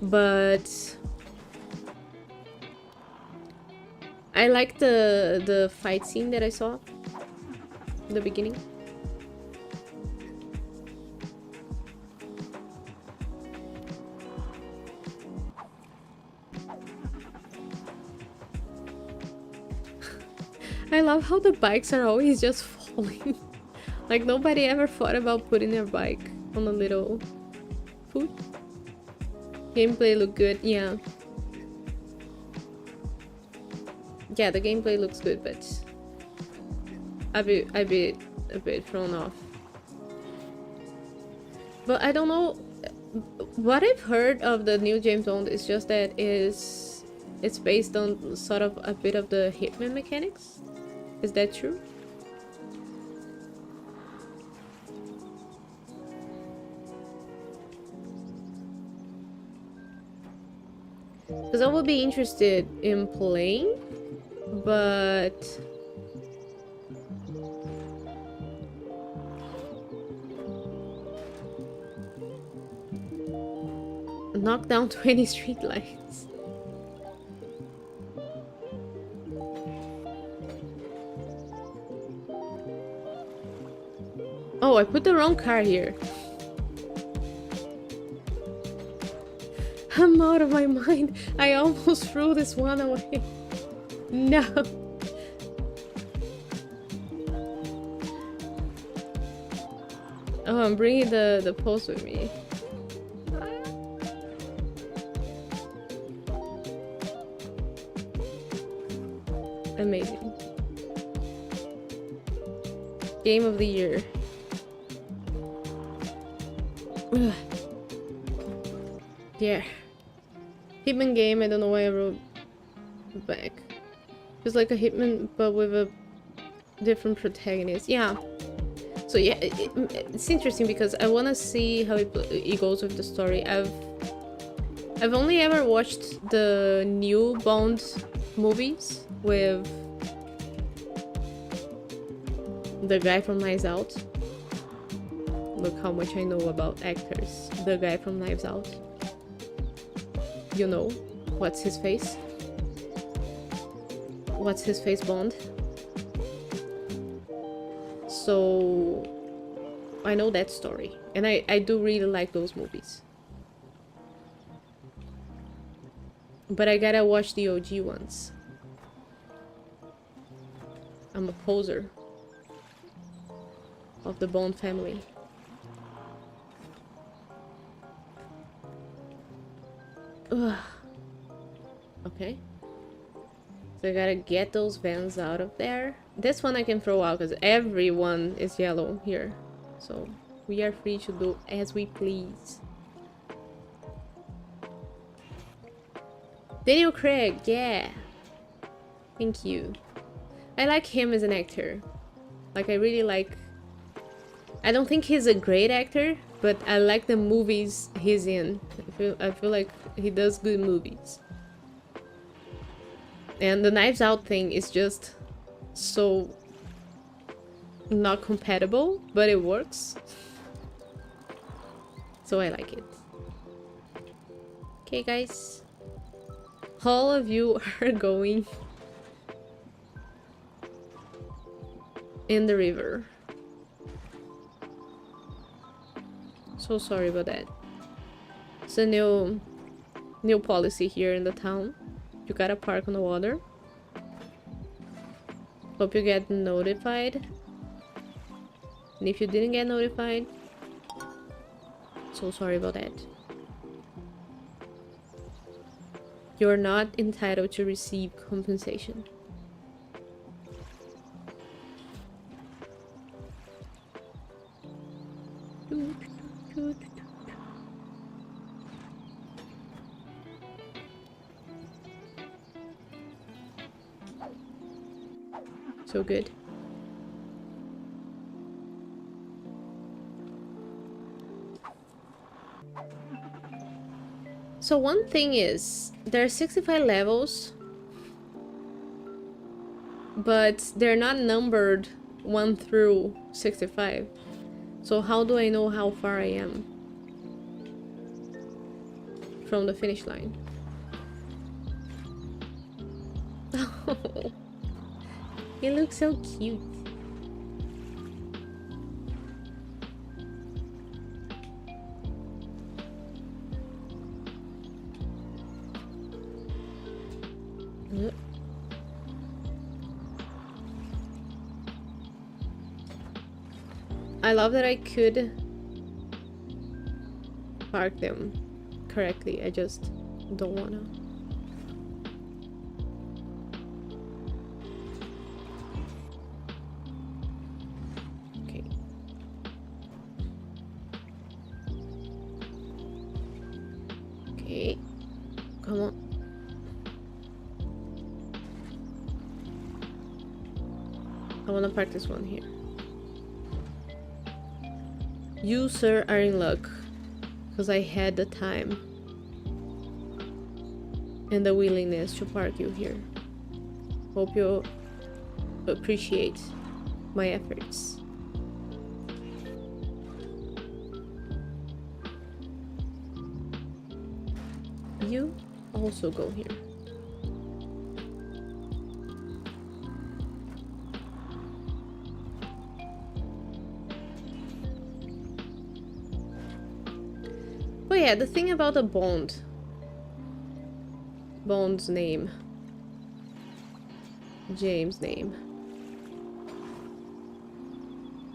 Speaker 1: But I like the fight scene that I saw in the beginning. I love how the bikes are always just falling. Like nobody ever thought about putting their bike on a little foot. Gameplay look good, yeah. Yeah, the gameplay looks good, but I'd be a bit thrown off. But I don't know. What I've heard of the new James Bond is just that it's based on sort of a bit of the Hitman mechanics. Is that true? Because I would be interested in playing, but knock down 20 street lights. Oh, I put the wrong car here. I'm out of my mind. I almost threw this one away. No. Oh, I'm bringing the post with me. Amazing. Game of the year. Ugh. Yeah. Hitman game, I don't know why I wrote back. It's like a Hitman, but with a different protagonist. Yeah. So yeah, it's interesting because I want to see how it goes with the story. I've only ever watched the new Bond movies with the guy from Knives Out. Look how much I know about actors. The guy from Knives Out. You know, what's his face? What's his face Bond? So I know that story. And I do really like those movies. But I gotta watch the OG ones. I'm a poser of the Bond family. Ugh. Okay. So I gotta get those vans out of there. This one I can throw out because everyone is yellow here. So we are free to do as we please. Daniel Craig, yeah. Thank you. I like him as an actor. Like, I really like... I don't think he's a great actor, but I like the movies he's in. I feel like he does good movies. And the Knives Out thing is just so not compatible, but it works. So I like it. Okay, guys. All of you are going in the river. So sorry about that. It's a new policy here in the town. You gotta park on the water. Hope you get notified. And if you didn't get notified, so sorry about that. You're not entitled to receive compensation. So good. So one thing is, there are 65 levels, but they're not numbered 1 through 65. So how do I know how far I am from the finish line? Oh, he looks so cute. I love that I could park them correctly. I just don't wanna. Okay. Okay. Come on. I wanna park this one here. You, sir, are in luck, because I had the time and the willingness to park you here. Hope you appreciate my efforts. You also go here. Oh yeah, the thing about the Bond's name. James' name.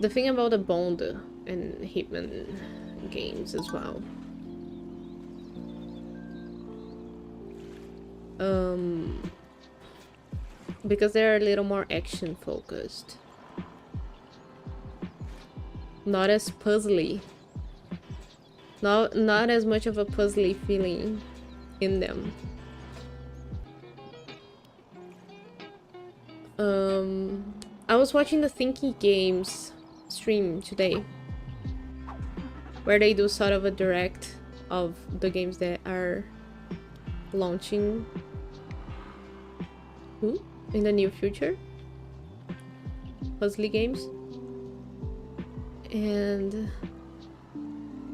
Speaker 1: The thing about the Bond and Hitman games as well. Because they're a little more action focused. Not as puzzly. Not as much of a puzzly feeling in them. I was watching the Thinky Games stream today, where they do sort of a direct of the games that are launching in the near future. Puzzly games. And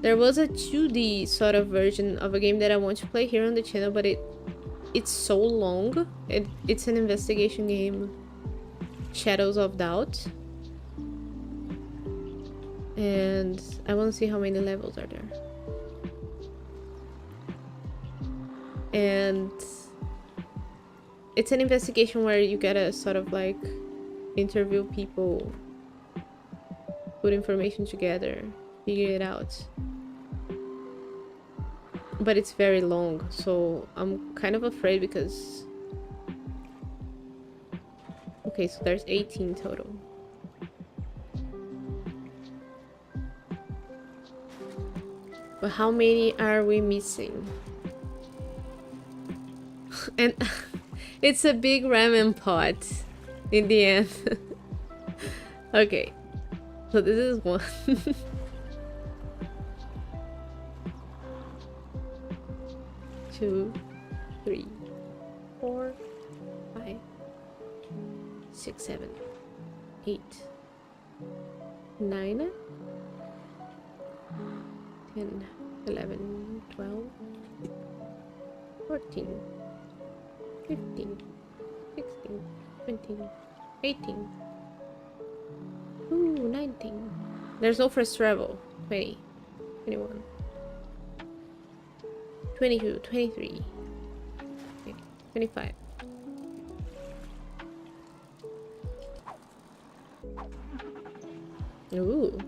Speaker 1: there was a 2D sort of version of a game that I want to play here on the channel, but it's so long. It's an investigation game, Shadows of Doubt. And I want to see how many levels are there. And it's an investigation where you gotta sort of like interview people, put information together, figure it out. But it's very long, so I'm kind of afraid because... Okay, so there's 18 total. But how many are we missing? And it's a big ramen pot in the end. Okay, so this is one. 2, 3, 4, 5, 6, 7, 8, 9, 10, 11, 12, 14, 15, 16, 17, 18, 19. There's no first travel. 20. 21. 22. 23. 25. Ooh.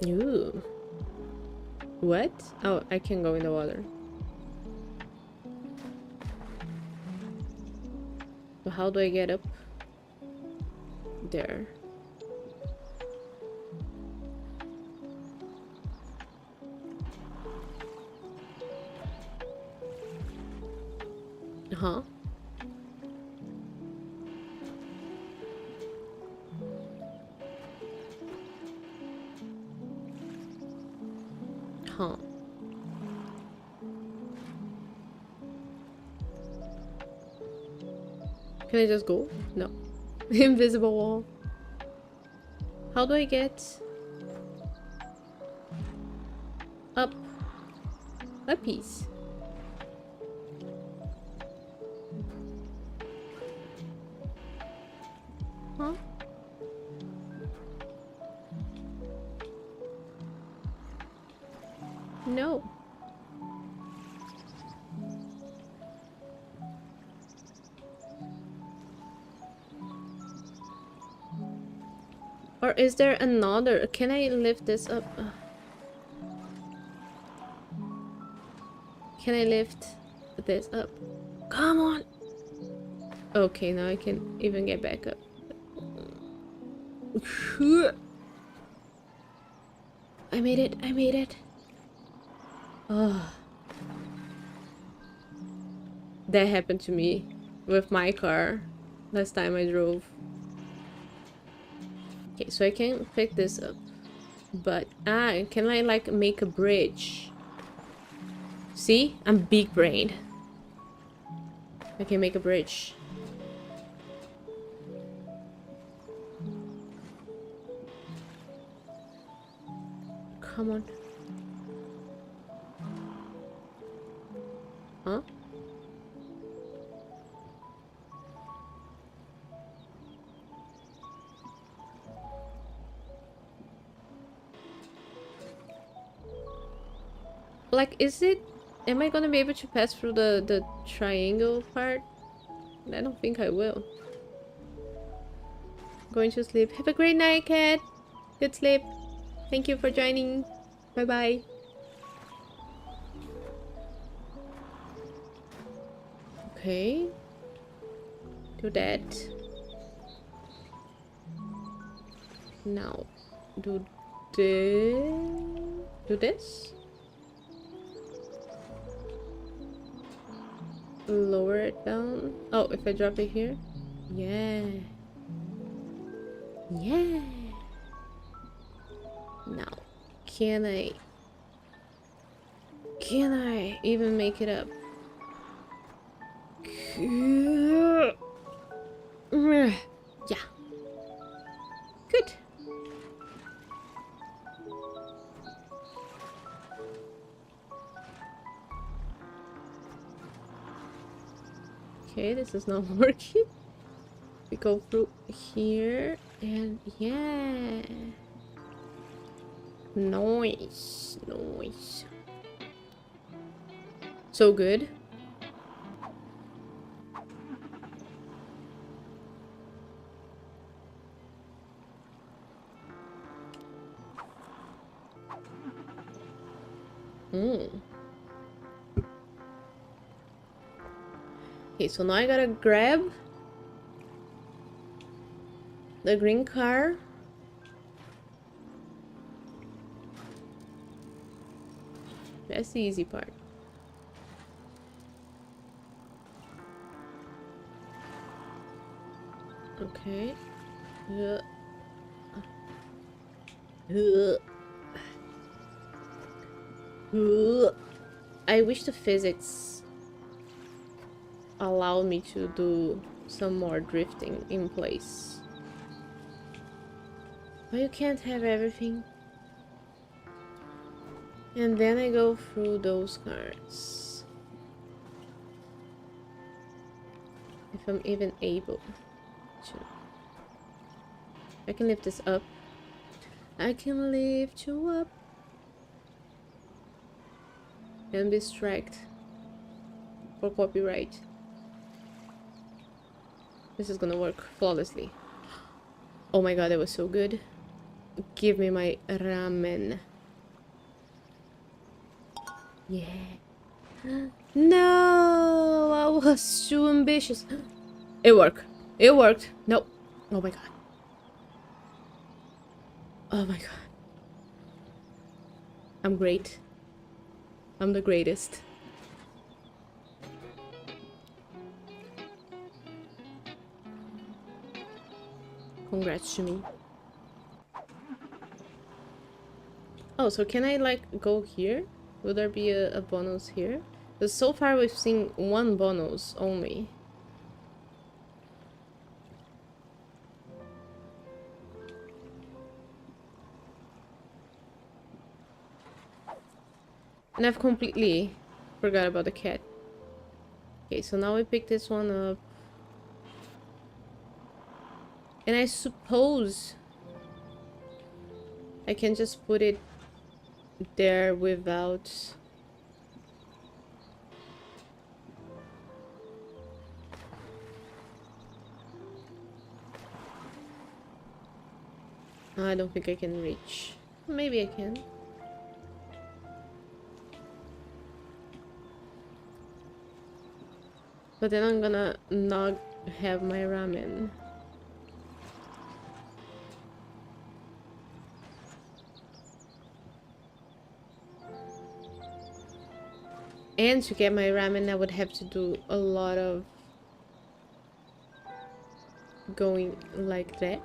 Speaker 1: Ooh. What? Oh, I can go in the water. So how do I get up there? Huh? Huh. Can I just go? No. Invisible wall. How do I get up? A piece. Huh? No. Or is there another? Can I lift this up? Can I lift this up? Come on! Okay, now I can even get back up. I made it, I made it. Oh. That happened to me with my car last time I drove. Okay, so I can pick this up. But, can I like make a bridge? See? I'm big brained. I can make a bridge. Come on. Huh? Like, is it... Am I gonna be able to pass through the triangle part? I don't think I will. Going to sleep. Have a great night, cat. Good sleep. Thank you for joining. Bye-bye. Okay. Do that. Now, do this. Lower it down. Oh, if I drop it here? Yeah. Yeah. Now, can I even make it up? Yeah. Good. Okay, this is not working. We go through here and yeah. Nice. Nice. So good. Okay, so now I gotta grab the green car. That's the easy part. Okay. I wish the physics allow me to do some more drifting in place. But you can't have everything. And then I go through those cards. If I'm even able to. I can lift this up. I can lift you up. And be striked for copyright. This is gonna work flawlessly. Oh my god, that was so good. Give me my ramen. Yeah. No, I was too ambitious. It worked. It worked. Nope. Oh my god. Oh my god. I'm great. I'm the greatest. Congrats to me. Oh, so can I like go here? Will there be a bonus here? Because so far we've seen one bonus only. And I've completely forgot about the cat. Okay, so now we pick this one up. And I suppose I can just put it there without... I don't think I can reach. Maybe I can. But then I'm gonna not have my ramen. And to get my ramen, I would have to do a lot of going like that.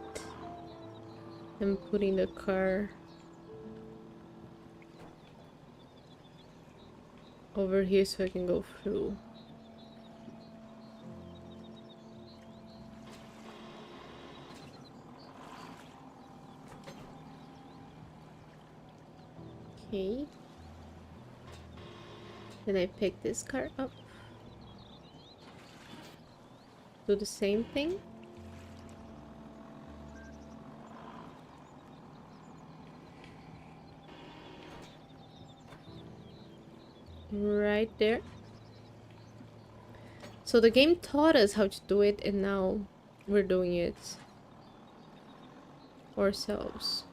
Speaker 1: And putting the car over here so I can go through. Okay. Then I pick this car up. Do the same thing. Right there. So the game taught us how to do it, and now we're doing it ourselves.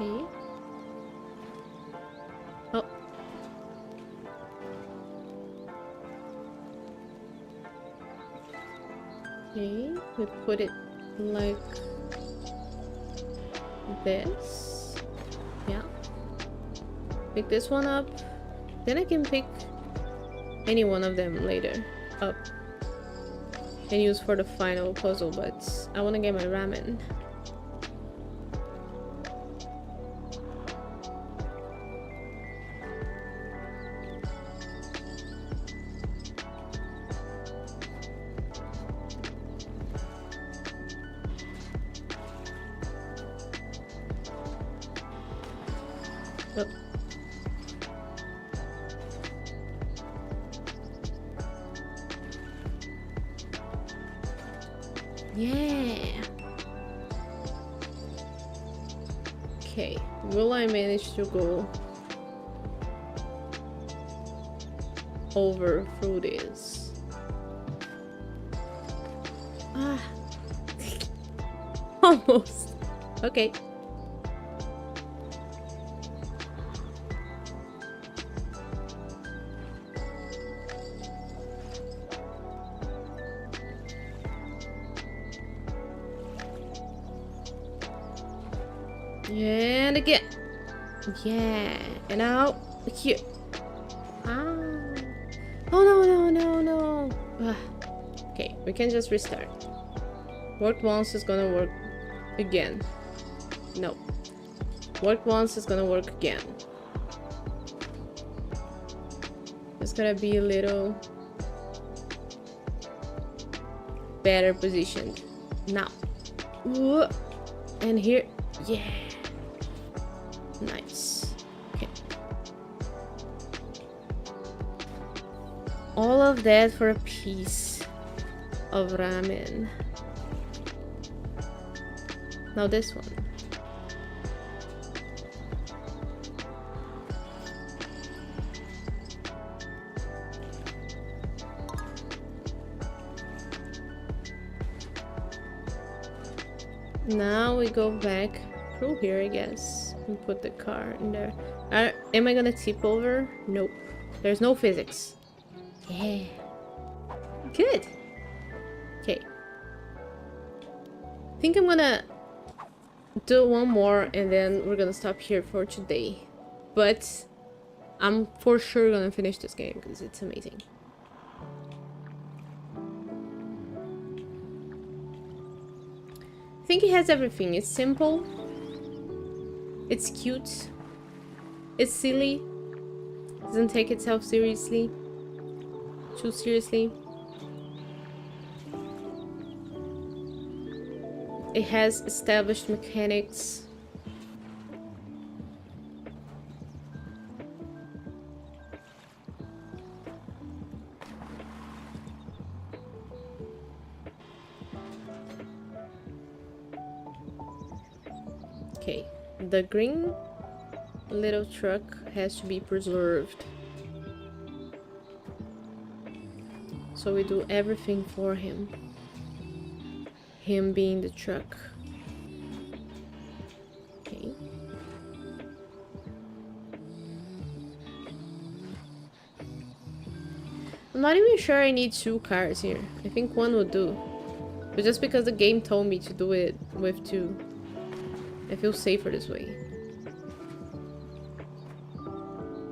Speaker 1: Okay. Oh. Okay, we put it like this. Yeah. Pick this one up. Then I can pick any one of them later up and use for the final puzzle, but I want to get my ramen. Oh. Yeah. Okay, will I manage to go over through this? Ah. Almost. Okay. And again. Yeah. And now here. Ah. Oh no. Ah. Okay, we can just restart. Worked once is gonna work again. No. Worked once is gonna work again. It's gonna be a little better positioned. Now. Ooh. And here. Yeah. Nice. Okay. All of that for a piece of ramen. Now this one. Now we go back through here, I guess, and put the car in there. Am I gonna tip over? Nope. There's no physics. Yeah. Good. Okay. I think I'm gonna do one more and then we're gonna stop here for today. But I'm for sure gonna finish this game because it's amazing. I think it has everything. It's simple. It's cute. It's silly. Doesn't take itself seriously. Too seriously. It has established mechanics. Okay, the green little truck has to be preserved. So we do everything for him. Him being the truck. Okay. I'm not even sure I need 2 cars here. I think 1 would do. But just because the game told me to do it with 2. I feel safer this way.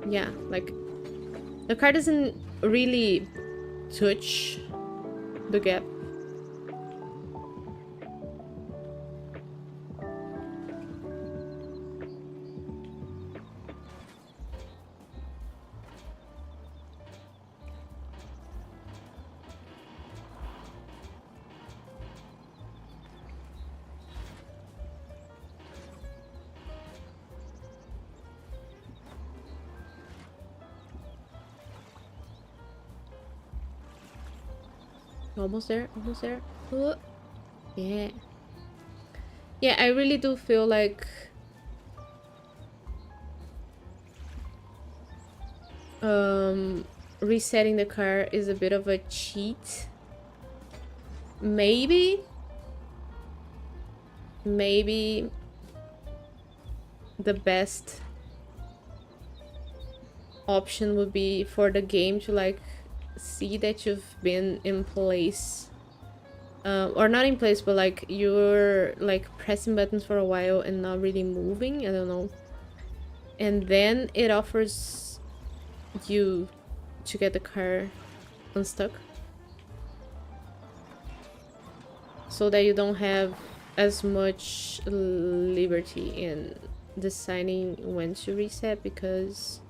Speaker 1: Yeah, like the car doesn't really touch the gap. Almost there, almost there. Yeah. Yeah, I really do feel like resetting the car is a bit of a cheat. Maybe the best option would be for the game to like see that you've been in place, or not in place, but like you're like pressing buttons for a while and not really moving. I don't know, and then it offers you to get the car unstuck so that you don't have as much liberty in deciding when to reset, because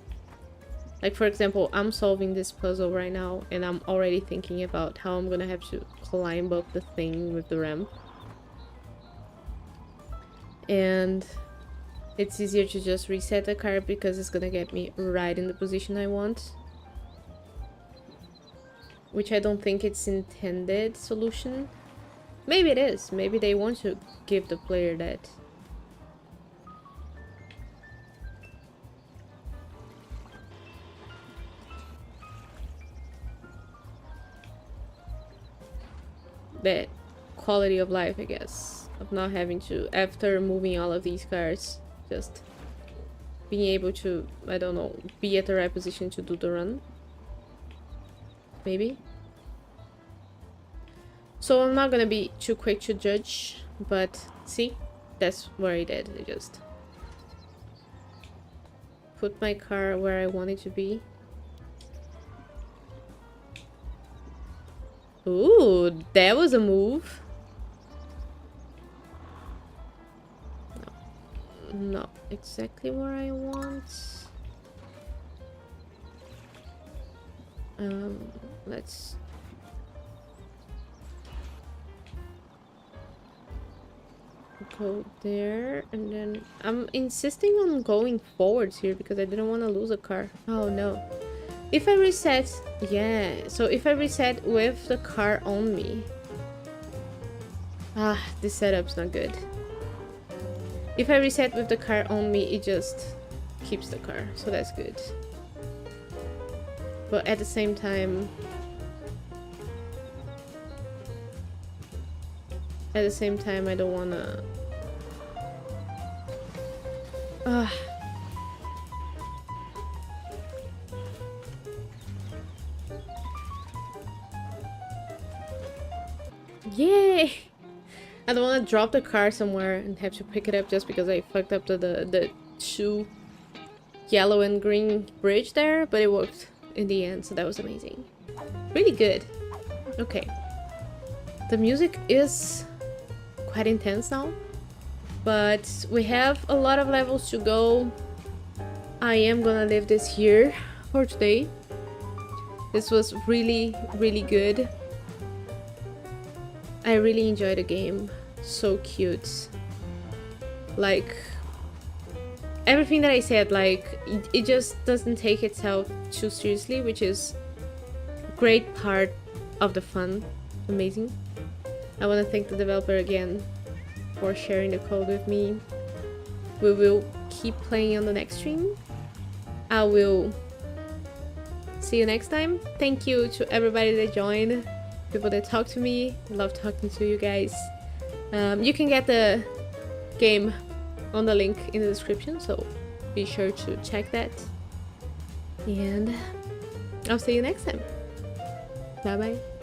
Speaker 1: like, for example, I'm solving this puzzle right now and I'm already thinking about how I'm gonna have to climb up the thing with the ramp. And it's easier to just reset the car because it's gonna get me right in the position I want. Which I don't think it's intended solution. Maybe it is. Maybe they want to give the player that. That quality of life, I guess, of not having to, after moving all of these cars, just being able to, I don't know, be at the right position to do the run. Maybe. So I'm not gonna be too quick to judge, but see, that's what I did. I just put my car where I want it to be. Ooh, that was a move. No, not exactly where I want. Let's... go there, and then I'm insisting on going forwards here because I didn't want to lose a car. Oh no. If I reset, yeah, so if I reset with the car on me. Ah, this setup's not good. If I reset with the car on me, it just keeps the car, so that's good. But at the same time, I don't wanna. Yay! I don't want to drop the car somewhere and have to pick it up just because I fucked up the two yellow and green bridge there, but it worked in the end, so that was amazing. Really good. Okay. The music is quite intense now, but we have a lot of levels to go. I am gonna leave this here for today. This was really, really good. I really enjoyed the game. So cute. Like, everything that I said, like, it just doesn't take itself too seriously, which is a great part of the fun. Amazing. I want to thank the developer again for sharing the code with me. We will keep playing on the next stream. I will see you next time. Thank you to everybody that joined. People that talk to me. I love talking to you guys. You can get the game on the link in the description, so be sure to check that. And I'll see you next time. Bye bye.